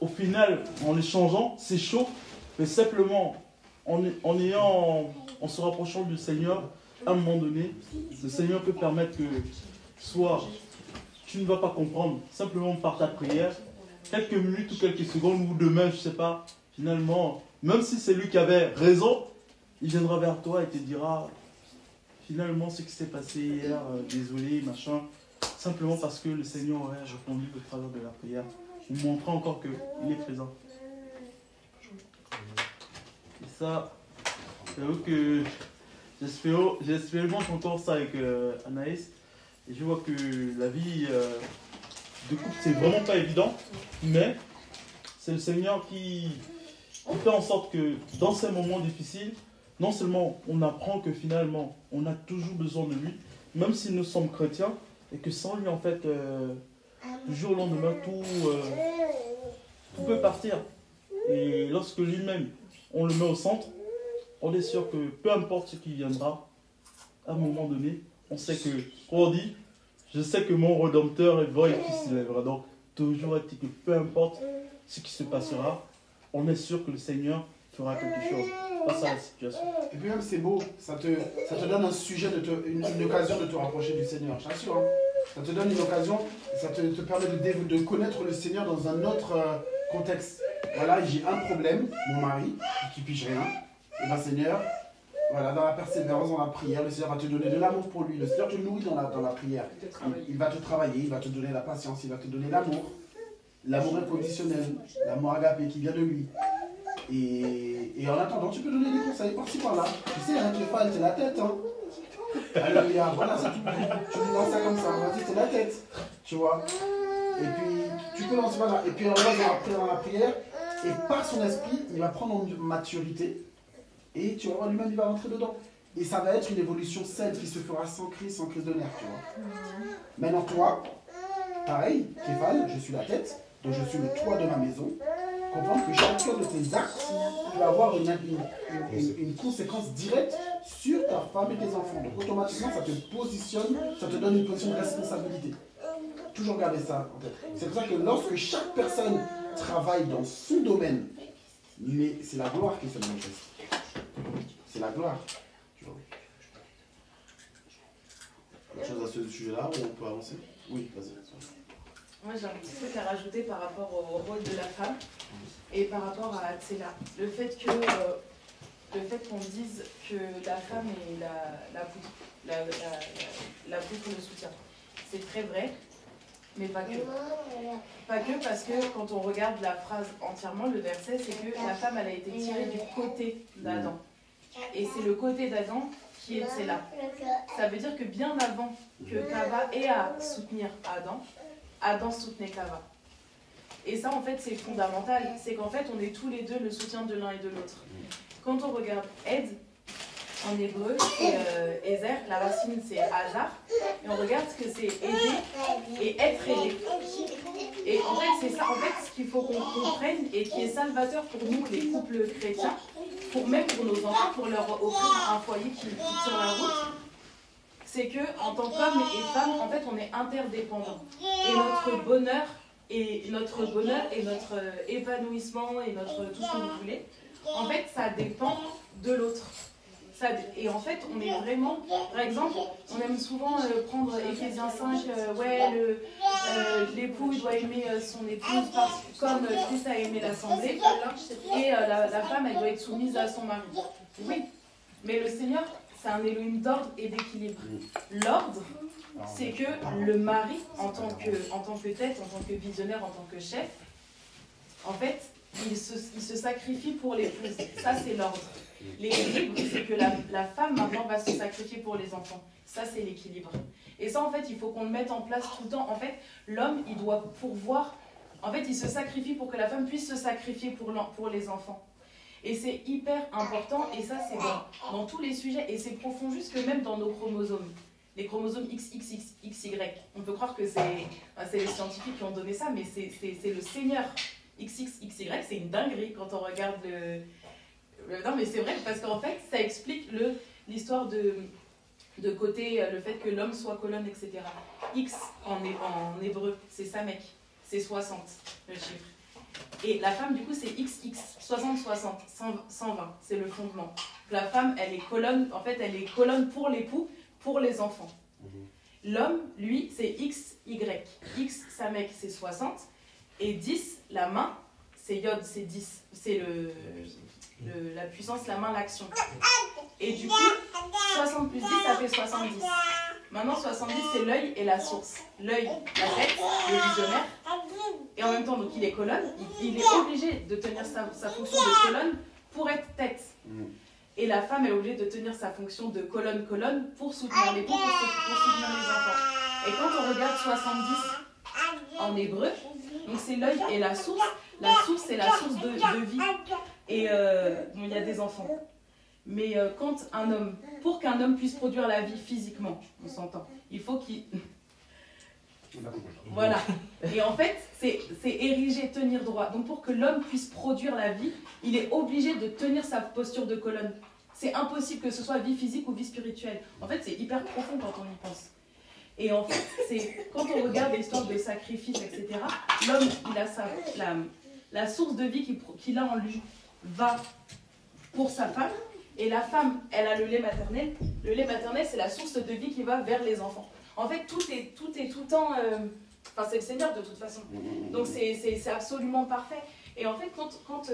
au final, en échangeant, c'est chaud. Mais simplement, en se rapprochant du Seigneur, à un moment donné, le Seigneur peut permettre que soit tu ne vas pas comprendre simplement par ta prière, quelques minutes ou quelques secondes ou demain, je ne sais pas, finalement, même si c'est lui qui avait raison, il viendra vers toi et te dira finalement ce qui s'est passé hier, désolé, machin, simplement parce que le Seigneur aurait répondu au travers de la prière, vous montrant encore qu'il est présent. Et ça, j'avoue que j'expérimente encore ça avec Anaïs. Et je vois que la vie de couple, c'est vraiment pas évident. Mais c'est le Seigneur qui fait en sorte que dans ces moments difficiles, non seulement on apprend que finalement, on a toujours besoin de lui, même si nous sommes chrétiens, et que sans lui, en fait, du jour au lendemain, tout peut partir. Et lorsque lui-même, on le met au centre, on est sûr que peu importe ce qui viendra, à un moment donné, on sait que, on dit, je sais que mon Rédempteur est vrai et qu'il s'élèvera. Donc, toujours est-il que peu importe ce qui se passera, on est sûr que le Seigneur fera quelque chose face à la situation. Et puis même, c'est beau, ça te donne un sujet, une occasion de te rapprocher du Seigneur, je t'assure. Hein. Ça te donne une occasion, ça te permet de connaître le Seigneur dans un autre contexte. Voilà, j'ai un problème, mon mari, qui pige rien. Et bien Seigneur, voilà, dans la persévérance, dans la prière, le Seigneur va te donner de l'amour pour lui. Le Seigneur te nourrit dans la prière. Il va te travailler, il va te donner la patience, il va te donner l'amour. L'amour inconditionnel, l'amour agapé qui vient de lui. Et en attendant, tu peux donner des conseils par-ci par-là. Tu sais, hein, Képhal, c'est la tête. Hein. Alléluia, voilà, c'est tout. Tu lui lances ça comme ça, vas-y, c'est la tête. Tu vois. Et puis, tu peux lancer, voilà. Et puis, on va dans la prière. Et par son esprit, il va prendre en maturité. Et tu vas voir, lui-même, il va rentrer dedans. Et ça va être une évolution saine qui se fera sans crise de nerfs, tu vois. Maintenant, toi, pareil, Képhal, je suis la tête, donc je suis le toit de ma maison. Comprendre que chacun de tes actes peut avoir une conséquence directe sur ta femme et tes enfants. Donc, automatiquement, ça te positionne, ça te donne une position de responsabilité. Toujours garder ça en tête. C'est pour ça que lorsque chaque personne travaille dans son domaine, mais c'est la gloire qui se manifeste. C'est la gloire. Tu vois. Autre chose à ce sujet-là où on peut avancer? Oui, vas-y. Moi j'ai un petit truc à rajouter par rapport au rôle de la femme et par rapport à Tsela. Le fait qu'on dise que la femme est la poutre de soutien. C'est très vrai, mais pas que. Pas que parce que quand on regarde la phrase entièrement, le verset, c'est que la femme elle a été tirée du côté d'Adam. Et c'est le côté d'Adam qui est Tsela. Ça veut dire que bien avant que Chava ait à soutenir Adam soutenait Chava. Et ça, en fait, c'est fondamental. C'est qu'en fait, on est tous les deux le soutien de l'un et de l'autre. Quand on regarde Ed, en hébreu, c'est Ezer, la racine c'est hasard. Et on regarde ce que c'est aider et être aidé. Et en fait, c'est ça, en fait, ce qu'il faut qu'on comprenne et qui est salvateur pour nous, les couples chrétiens, même pour nos enfants, pour leur offrir un foyer qui tient la route, c'est que en tant qu'hommes et femmes, en fait, on est interdépendants. Et notre bonheur et notre épanouissement et notre tout ce que vous voulez, en fait, ça dépend de l'autre. Et en fait, on est vraiment, par exemple, on aime souvent prendre Éphésiens 5, l'époux doit aimer son épouse comme Christ a aimé l'assemblée, et la femme, elle doit être soumise à son mari. Oui, mais le Seigneur, c'est un Elohim d'ordre et d'équilibre. L'ordre, c'est que le mari, en tant que tête, en tant que visionnaire, en tant que chef, en fait, il se sacrifie pour l'épouse. Ça, c'est l'ordre. L'équilibre, c'est que la femme, maintenant, va se sacrifier pour les enfants. Ça, c'est l'équilibre. Et ça, en fait, il faut qu'on le mette en place tout le temps. En fait, l'homme, il doit pourvoir. En fait, il se sacrifie pour que la femme puisse se sacrifier pour les enfants. Et c'est hyper important. Et ça, c'est dans tous les sujets. Et c'est profond jusque même dans nos chromosomes. Les chromosomes XXXY. On peut croire que c'est les scientifiques qui ont donné ça, mais c'est le Seigneur. XXXY, c'est une dinguerie quand on regarde non mais c'est vrai parce qu'en fait ça explique l'histoire de côté, le fait que l'homme soit colonne, etc. X en hébreu, c'est Samek, c'est 60 le chiffre. Et la femme du coup c'est XX, 60-60, 120, c'est le fondement. La femme elle est colonne, en fait elle est colonne pour l'époux, pour les enfants. L'homme, lui, c'est XY. X, Samek, c'est 60. Et 10, la main, c'est Yod, c'est 10. C'est la puissance, la main, l'action. Et du coup, 60 plus 10, ça fait 70. Maintenant, 70, c'est l'œil et la source. L'œil, la tête, le visionnaire. Et en même temps, donc il est colonne. Il est obligé de tenir sa fonction de colonne pour être tête. Et la femme est obligée de tenir sa fonction de colonne pour soutenir l'époux, pour soutenir les enfants. Et quand on regarde 70 en hébreu, donc c'est l'œil et la source. La source, c'est la source de vie. Et bon, il y a des enfants. Mais pour qu'un homme puisse produire la vie physiquement, on s'entend, il faut qu'il... Voilà. Et en fait, c'est érigé, tenir droit. Donc pour que l'homme puisse produire la vie, il est obligé de tenir sa posture de colonne. C'est impossible que ce soit vie physique ou vie spirituelle. En fait, c'est hyper profond quand on y pense. Et en fait, quand on regarde l'histoire de sacrifice, etc., l'homme, il a la source de vie qu'il a en lui va pour sa femme. Et la femme, elle a le lait maternel. Le lait maternel, c'est la source de vie qui va vers les enfants. En fait, tout est tout le temps... Enfin, c'est le Seigneur de toute façon. Donc, c'est absolument parfait. Et en fait, quand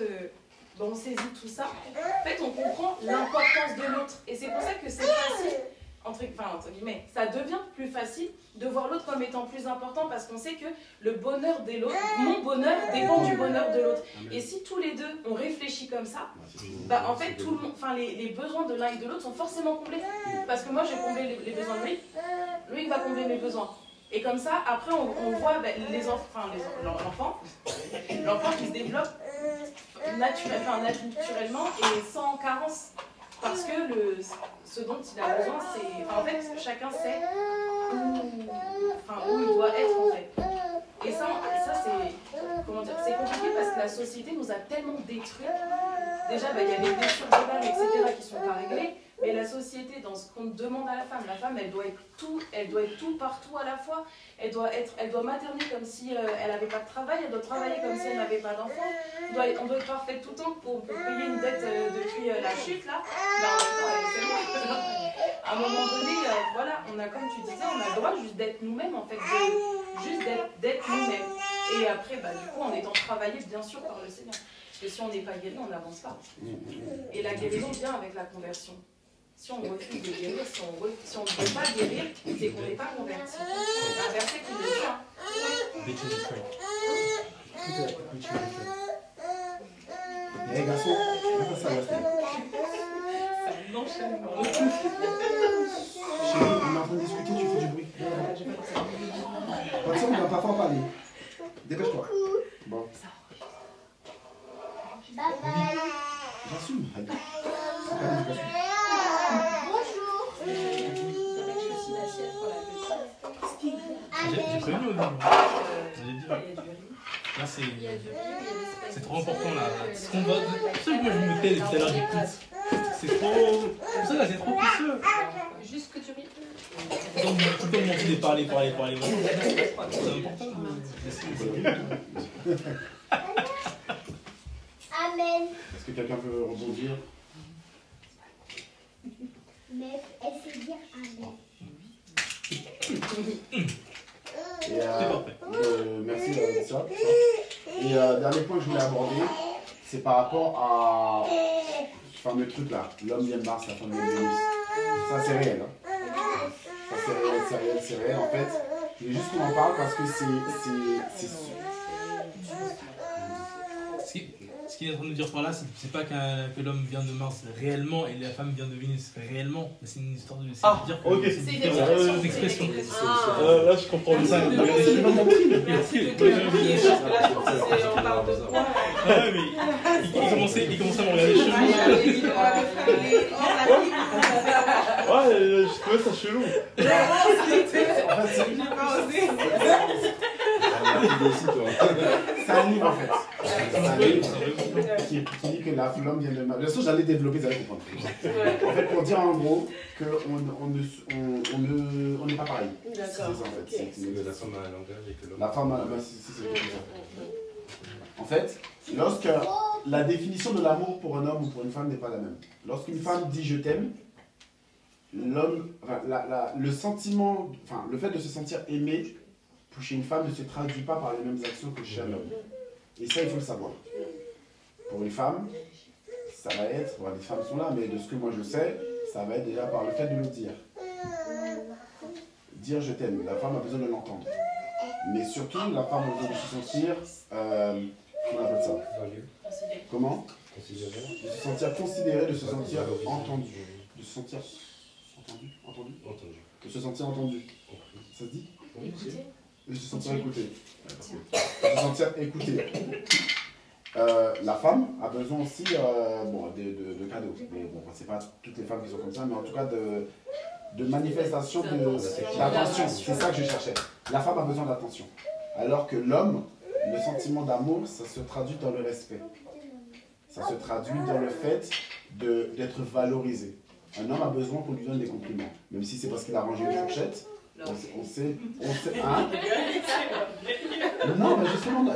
on saisit tout ça, en fait, on comprend l'importance de l'autre. Et c'est pour ça que c'est facile, entre guillemets, ça devient plus facile de voir l'autre comme étant plus important parce qu'on sait que le bonheur de l'autre, mon bonheur dépend du bonheur de l'autre. Et si tous les deux, on réfléchit comme ça, bah, en fait, tout le monde, les besoins de l'un et de l'autre sont forcément comblés. Parce que moi, j'ai comblé les besoins de lui, lui, il va combler mes besoins. Et comme ça, après, on voit l'enfant qui se développe naturellement et sans carence. Parce que ce dont il a besoin, c'est... Enfin, en fait, chacun sait où il doit être, en fait. Et ça c'est... Comment dire? C'est compliqué parce que la société nous a tellement détruits. Déjà, il y a les blessures globales, etc. qui ne sont pas réglées. Mais la société, dans ce qu'on demande à la femme, elle doit être tout partout à la fois. Elle doit materner comme si elle n'avait pas de travail, elle doit travailler comme si elle n'avait pas d'enfant. On doit être parfaite tout le temps pour payer une dette depuis la chute, là. Mais en même temps, c'est bon. À un moment donné, voilà, on a, comme tu disais, on a le droit juste d'être nous-mêmes, en fait, juste d'être nous-mêmes. Et après, du coup, en étant travaillé, bien sûr, par le Seigneur. Parce que si on n'est pas guéri, on n'avance pas. Et la guérison vient avec la conversion. Si on refuse de guérir, si on ne veut pas guérir, c'est qu'on n'est pas converti. C'est un verset qui le dit. Eh garçon, ça va. C'est un enchaînement. Chérie, on est en train de discuter, tu fais du bruit. Comme ça, on ne va pas fort parler. Dépêche-toi. Bon. Bye bye. J'assume. Allez. réunis au début. J'allais dire. Là, Il y a du riz, il y a des c'est trop important là. Ce qu'on va. C'est pour ça que moi je me tais tout à l'heure, j'écoute. C'est trop. C'est ça là, c'est trop précieux. juste que du riz. Donc, tout le temps monter de parler. C'est important. Amen. Est-ce que quelqu'un veut rebondir? Mais essaie de dire Amen. Et, merci de ça. Et dernier point que je voulais aborder, c'est par rapport à ce fameux truc là, l'homme vient de Mars, la femme vient de Vénus. Ça c'est réel. Hein. Ça c'est réel en fait. Je voulais juste qu'on en parle parce que c'est Ce qu'il est en train de nous dire par là, c'est pas que l'homme vient de Mars réellement et la femme vient de Vénus réellement, mais c'est une histoire de. Ah, dire ok. c'est C'est une expression. Là, je comprends ça. Merci de clarifier, parce que là, je pense que on parle de quoi. Ouais, mais il commençait à me regarder chelou. Ouais, je trouvais ça chelou. c'est un livre en fait. C'est un livre qui dit que l'homme vient de Mars. De toute façon, j'allais développer, vous allez comprendre. En fait, pour dire en gros qu'on n'est pas pareil. C'est ça en fait. La femme a un langage et que l'homme. La femme a. C'est comme ça. En fait, lorsque la définition de l'amour pour un homme ou pour une femme n'est pas la même. Lorsqu'une femme dit je t'aime, l'homme, enfin, le sentiment, enfin, le fait de se sentir aimé pour chez une femme ne se traduit pas par les mêmes actions que chez un homme. Et ça, il faut le savoir. Pour une femme, ça va être, bon, les femmes sont là, mais de ce que moi je sais, ça va être déjà par le fait de le dire. Dire je t'aime, la femme a besoin de l'entendre. Mais surtout, la femme a besoin de se sentir, comment on appelle ça? Comment? De se sentir considéré, de se sentir entendu. De se sentir entendu. De se sentir entendu. Ça se dit? De se sentir écouté. De se sentir écouté. La femme a besoin aussi de cadeaux. Mais bon, c'est pas toutes les femmes qui sont comme ça, mais en tout cas de manifestation d'attention. C'est ça que je cherchais. La femme a besoin d'attention. Alors que l'homme, le sentiment d'amour, ça se traduit dans le respect. Ça se traduit dans le fait d'être valorisé. Un homme a besoin qu'on lui donne des compliments. Même si c'est parce qu'il a rangé une fourchette, on sait, hein? Non, mais justement, non.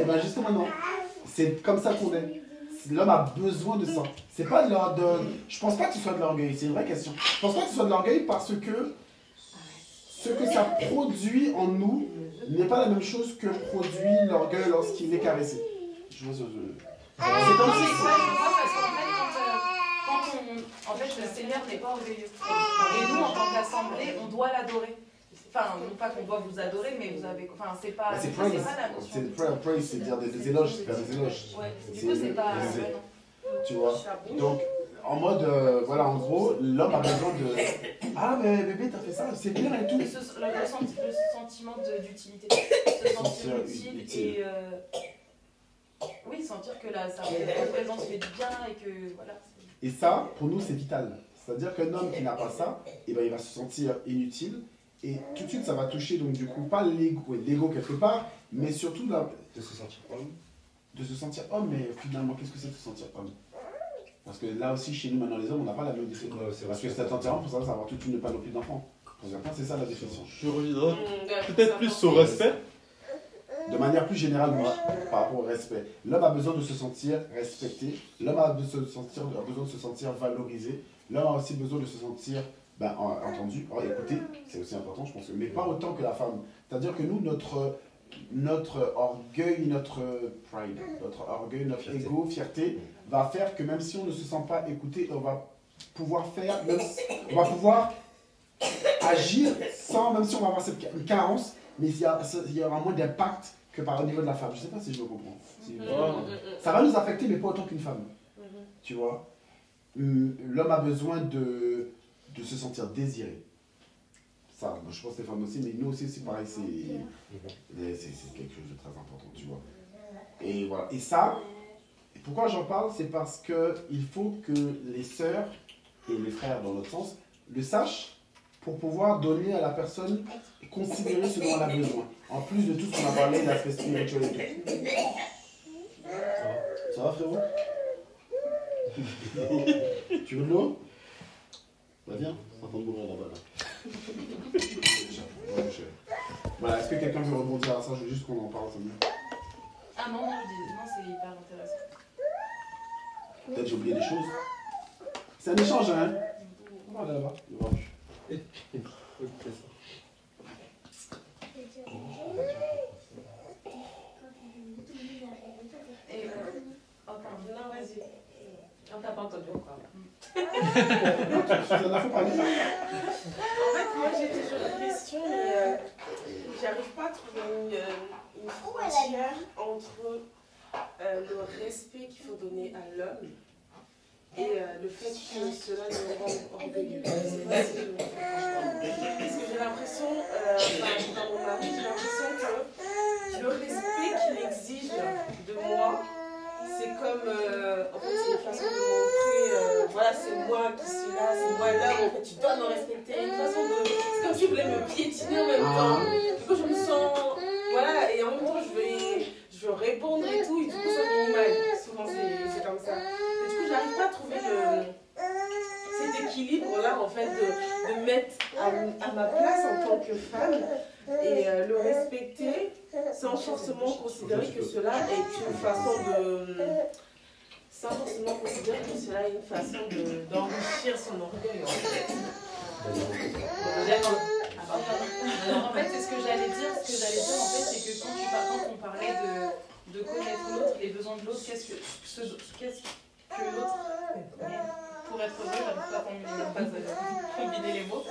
Non. C'est comme ça qu'on est. L'homme a besoin de ça. C'est pas je pense pas que ce soit de l'orgueil, c'est une vraie question. Je pense pas que ce soit de l'orgueil parce que ce que ça produit en nous n'est pas la même chose que produit l'orgueil lorsqu'il est caressé. C'est comme si... En fait, le Seigneur n'est pas orgueilleux. Et nous, en tant qu'assemblée, on doit l'adorer. Enfin, non pas qu'on doit vous adorer, mais vous avez. Enfin, c'est pas. C'est pas la notion. Praise, c'est dire des éloges, c'est faire des éloges. Ouais, du coup, c'est pas. Tu vois? Donc, en mode, voilà, en gros, l'homme a besoin de. Ah, mais bébé, t'as fait ça, c'est bien et tout. Le sentiment d'utilité. Se sentir utile et. Oui, sentir que sa présence fait du bien et que. Voilà. Et ça, pour nous, c'est vital. C'est-à-dire qu'un homme qui n'a pas ça, eh ben, il va se sentir inutile. Et tout de suite, ça va toucher, donc du coup, pas l'ego quelque part, mais surtout de se sentir homme. De se sentir homme, mais finalement, qu'est-ce que c'est de se sentir homme? Parce que là aussi, chez nous, maintenant, les hommes, on n'a pas la même définition. Parce que c'est entièrement pour savoir avoir toute une panoplie d'enfants. Pour certains, c'est ça la définition. Je reviendrai peut-être plus au respect. De manière plus générale, oui, par rapport au respect. L'homme a besoin de se sentir respecté. L'homme a besoin de se sentir valorisé. L'homme a aussi besoin de se sentir entendu, écoutez, c'est aussi important, je pense, mais pas autant que la femme. C'est-à-dire que nous, notre orgueil, notre pride, notre orgueil, notre ego, fierté, va faire que même si on ne se sent pas écouté, on va pouvoir agir sans, même si on va avoir une carence, mais il y aura moins d'impact que par au niveau de la femme. Je ne sais pas si je me comprends. Ça va nous affecter, mais pas autant qu'une femme. Tu vois, l'homme a besoin de se sentir désiré. Ça, je pense que les femmes aussi, mais nous aussi, c'est pareil, c'est quelque chose de très important, tu vois. Et voilà. Et ça, pourquoi j'en parle, c'est parce qu'il faut que les sœurs et les frères, dans l'autre sens, le sachent pour pouvoir donner à la personne et considérer ce dont elle a besoin. En plus de tout ce qu'on a parlé, l'aspect spirituel et tout. Ça va frérot? Tu veux de l'eau? Bah viens, on est en train de mourir là-bas là. Voilà, est-ce que quelqu'un veut rebondir à ça? Je veux juste qu'on en parle. Ah non, non, c'est hyper intéressant. Peut-être j'ai oublié des choses. C'est un échange, hein? On va aller là-bas. Oh pardon, non, vas-y. On t'a pas entendu encore. Susanna, faut parler. En fait, moi j'ai toujours une question, mais j'arrive pas à trouver une frontière entre le respect qu'il faut donner à l'homme et le fait que cela nous rend orgueilleux. Je sais pas si je me comprends. Parce que j'ai l'impression, dans mon mari, j'ai l'impression que le respect qu'il exige de moi, c'est comme, en fait, c'est une façon de montrer, voilà, c'est moi qui suis là, c'est moi l'homme, en fait, tu dois me respecter, une façon de, c'est comme si je voulais me piétiner en même temps, du coup, je me sens, voilà, et en même temps, je veux répondre et tout, et du coup, ça me fait mal, souvent, c'est comme ça, et du coup, j'arrive pas à trouver cet équilibre-là, en fait, de me mettre à ma place en tant que femme, et le respecter sans forcément considérer que cela est une façon de... Sans forcément considérer que cela est une façon d'enrichir son orgueil, en fait. En fait, c'est ce que j'allais dire. En fait, c'est que quand on parlait de connaître l'autre, les besoins de l'autre, qu'est-ce que l'autre... Pour être heureux, j'arrive pas à combiner les mots.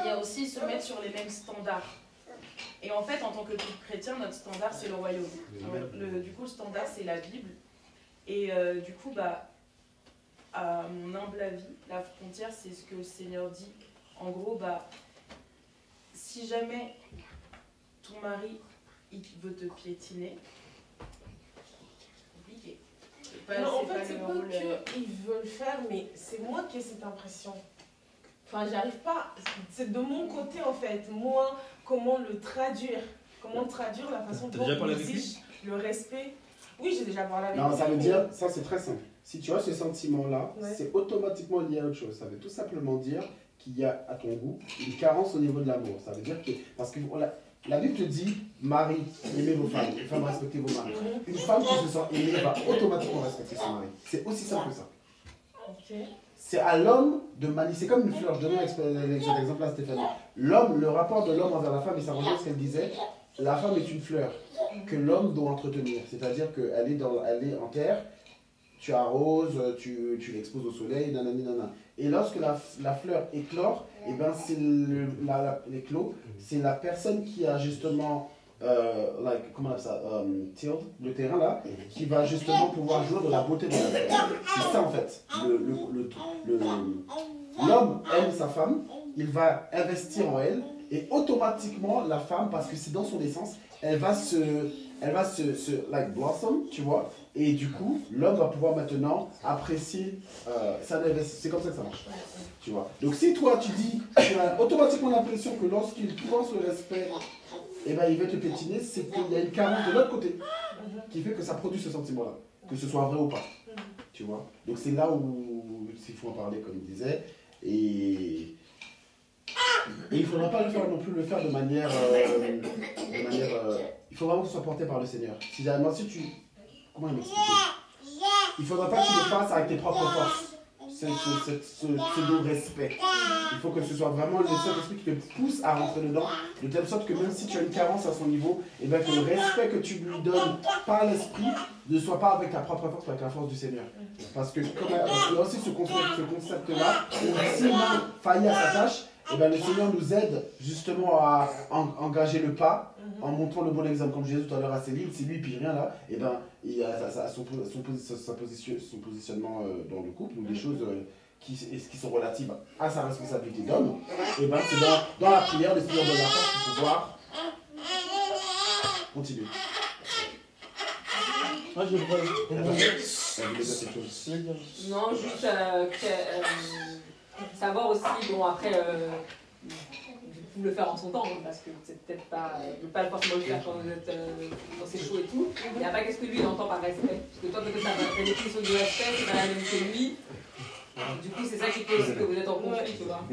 Il y a aussi se mettre sur les mêmes standards. Et en fait, en tant que couple chrétien, notre standard, c'est le royaume. Du coup, le standard, c'est la Bible. Et du coup, à mon humble avis, la frontière, c'est ce que le Seigneur dit. En gros, si jamais ton mari, il veut te piétiner, c'est compliqué. Non, en fait, c'est pas qu'il veut le faire, mais c'est moi qui ai cette impression. Enfin, j'arrive pas. C'est de mon côté, en fait. Moi, comment le traduire? Comment traduire la façon dont on exige le respect? Oui, j'ai déjà parlé avec lui. Non, ça veut dire, ça c'est très simple. Si tu as ce sentiment-là, c'est automatiquement lié à autre chose. Ça veut tout simplement dire qu'il y a, à ton goût, une carence au niveau de l'amour. Ça veut dire que, parce que la Bible te dit, mari, aimez vos femmes, les femmes, respectez vos maris. Une femme qui se sent aimée va automatiquement respecter son mari. C'est aussi simple que ça. Okay. C'est à l'homme de manier. C'est comme une fleur. Je donne cet exemple-là, Stéphanie. L'homme, le rapport de l'homme envers la femme, et ça rejoint ce qu'elle disait, la femme est une fleur que l'homme doit entretenir. C'est-à-dire qu'elle est en terre, tu arroses, tu l'exposes au soleil, nanani, nanana. Et lorsque la fleur éclore, et ben c'est l'éclos, c'est la personne qui a justement, comment on appelle ça, tilled, le terrain là, qui va justement pouvoir jouir de la beauté de la fleur. C'est ça en fait. L'homme aime sa femme, il va investir en elle, et automatiquement la femme, parce que c'est dans son essence, elle va se blossom, tu vois, et du coup, l'homme va pouvoir maintenant apprécier c'est comme ça que ça marche, tu vois. Donc si toi tu dis, tu as automatiquement l'impression que lorsqu'il pense le respect, eh ben, il veut te pétiner, c'est qu'il y a une carence de l'autre côté qui fait que ça produit ce sentiment-là, que ce soit vrai ou pas, tu vois. Donc c'est là où il faut en parler, comme il disait, et il ne faudra pas non plus le faire de manière il faut vraiment que ce soit porté par le Seigneur. Comment m'expliquer? Il ne faudra pas que tu le fasses avec tes propres forces. Ce pseudo-respect. Il faut que ce soit vraiment le Saint-Esprit qui te pousse à rentrer dedans, de telle sorte que même si tu as une carence à son niveau, et bien que le respect que tu lui donnes par l'Esprit ne soit pas avec ta propre force, mais avec la force du Seigneur. Parce qu'il y a aussi ce concept-là, où si l'un faillit à sa tâche, et bien le Seigneur nous aide justement à engager le pas en montrant le bon exemple. Comme je disais tout à l'heure à Céline, si lui ne pille rien là, et ben il a son positionnement dans le couple, ou des choses qui sont relatives à sa responsabilité d'homme, et ben c'est dans la prière, le Seigneur donne la force pour pouvoir continuer. Moi je voudrais Non, juste savoir aussi, bon après, le faire en son temps, parce que c'est peut-être pas, ne pas forcément le faire quand vous êtes dans ses shows et tout. Et après, qu'est-ce que lui il entend par respect? Parce que toi, peut-être ta définition du respect, c'est pas la même que lui. Du coup, c'est ça qui fait aussi que vous êtes en conflit, tu vois.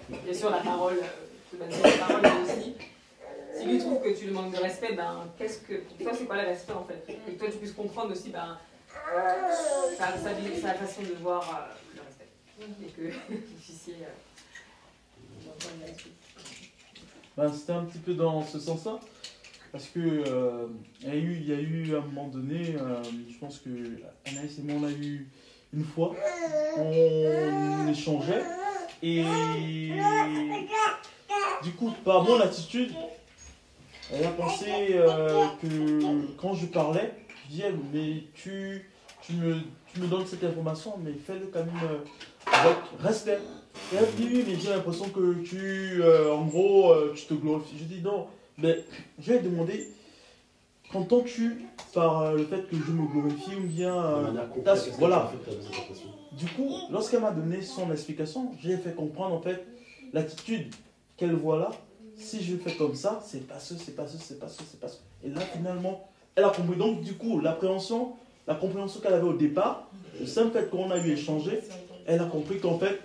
Bien sûr, la parole, c'est la parole, mais aussi, si lui trouve que tu lui manques de respect, ben, pour toi, c'est quoi le respect en fait? Et que toi, tu puisses comprendre aussi sa façon de voir le respect. Et que vous puissiez. Ben, c'était un petit peu dans ce sens-là. Parce que il y a eu à un moment donné, je pense que Anaïs et moi, on a eu une fois, on échangeait. Et du coup, par mon attitude, elle a pensé que quand je parlais, je disais, mais tu me donnes cette information, mais fais-le quand même avec respect. Et elle dit, oui, mais j'ai l'impression que en gros, tu te glorifies. Je dis, non, mais je vais demander, qu'entends-tu par le fait que je me glorifie ou bien... voilà. Du coup, lorsqu'elle m'a donné son explication, j'ai fait comprendre en fait l'attitude qu'elle voit là. Si je fais comme ça, c'est pas ce, c'est pas ce, c'est pas ce, c'est pas ce. Et là, finalement, elle a compris. Donc, du coup, la compréhension qu'elle avait au départ, le simple fait qu'on a eu échangé, elle a compris qu'en fait,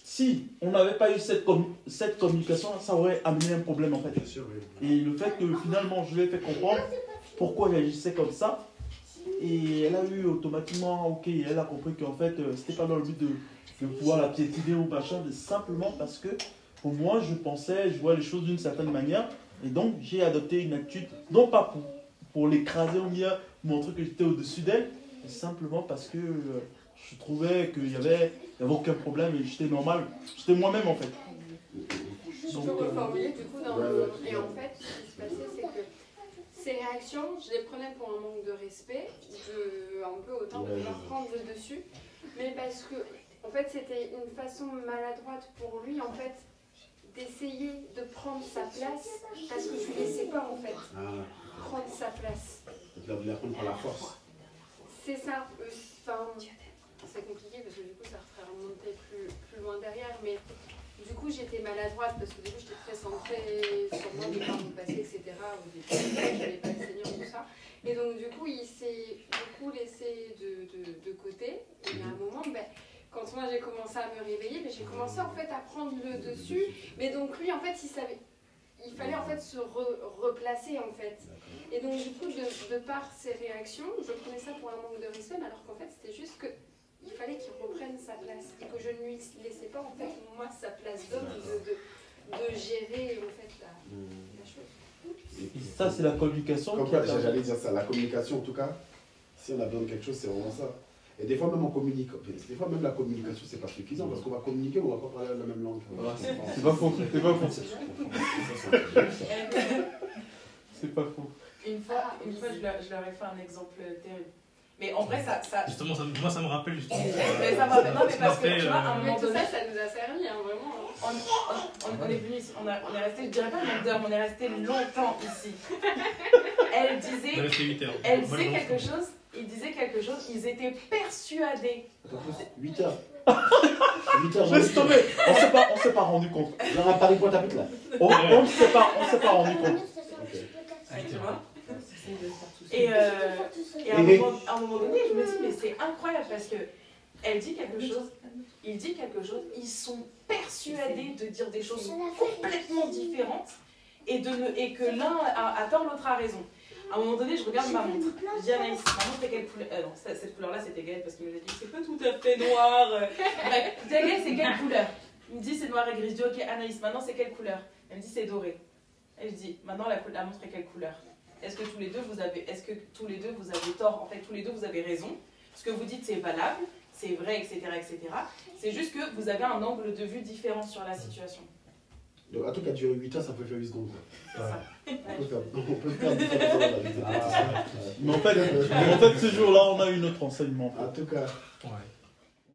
si on n'avait pas eu cette communication, ça aurait amené un problème en fait. Bien sûr, oui. Et le fait que finalement, je lui ai fait comprendre pourquoi j'agissais comme ça, et elle a eu automatiquement, ok, elle a compris qu'en fait, c'était pas dans le but de pouvoir la piétiner ou machin, mais simplement parce que pour moi, je vois les choses d'une certaine manière, et donc j'ai adopté une attitude, non pas pour l'écraser ou bien montrer que j'étais au-dessus d'elle, mais simplement parce que je trouvais qu'il n'y avait aucun problème et j'étais normal, j'étais moi-même en fait. Je peux reformuler du coup dans le... Et en fait, ce qui se passait, c'est que ces réactions, je les prenais pour un manque de respect, un peu autant de vouloir prendre le dessus, mais parce que en fait c'était une façon maladroite pour lui en fait d'essayer de prendre sa place parce que je lui laissais pas en fait prendre sa place. Tu vas la prendre par la force. C'est ça. Enfin, c'est compliqué parce que du coup ça ferait remonter plus loin derrière, mais du coup j'étais maladroite parce que du coup j'étais très centrée sur moi, de par mon passé, etc. Au début, je n'avais pas le Seigneur, tout ça. Et donc du coup il s'est beaucoup laissé de côté. Et il y a un moment, quand moi j'ai commencé à me réveiller, j'ai commencé en fait à prendre le dessus. Mais donc lui en fait il fallait en fait se replacer en fait. Et donc du coup de par ses réactions, je prenais ça pour un manque de respect, alors qu'en fait c'était juste que il fallait qu'il reprenne sa place et que je ne lui laissais pas en fait moi sa place d'homme de gérer en fait la chose. Et ça c'est la communication. Comme quoi, j'allais dire ça, la communication en tout cas, si on a besoin de quelque chose, c'est vraiment ça. Et des fois même on communique, des fois même la communication c'est pas suffisant parce qu'on va communiquer, on va pas parler la même langue. C'est pas faux, c'est pas faux. C'est pas faux. Une fois je leur ai fait un exemple terrible. Mais en vrai, ça... Justement, moi ça me rappelle justement. Mais ça va, non, mais parce que tu vois, à un moment donné, ça nous a servi, hein, vraiment. On est venu ici, on est resté, je dirais pas un nombre d'heures, mais on est resté longtemps ici. Elle disait, quelque chose, il disait quelque chose, ils étaient persuadés. 8 heures. 8 heures. Laisse tomber, on s'est pas rendu compte. Genre à Paris Pointe-à-Pitre là. On s'est pas rendu compte. Tu vois. Et à un moment donné, je me dis, mais c'est incroyable parce que elle dit quelque chose, il dit quelque chose, ils sont persuadés de dire des choses complètement différentes et que l'un a tort, l'autre a raison. À un moment donné, je regarde ma montre. Je dis Anaïs, ma montre c'est quelle couleur? Non, cette couleur-là c'était Gaël parce qu'il me dit c'est pas tout à fait noir. Bref, Gaël c'est quelle couleur? Il me dit c'est noir et gris. Je dis ok Anaïs, maintenant c'est quelle couleur? Elle me dit c'est doré. Et je dis maintenant la montre est quelle couleur? Est-ce que tous les deux vous avez tort? En fait, tous les deux vous avez raison. Ce que vous dites c'est valable, c'est vrai, etc., etc. C'est juste que vous avez un angle de vue différent sur la situation. Donc, un truc qui a duré 8 heures, ça peut faire 8 secondes. C'est ça. On peut faire des fois. Mais en fait, ce jour-là, on a eu notre enseignement. En tout cas. Ouais.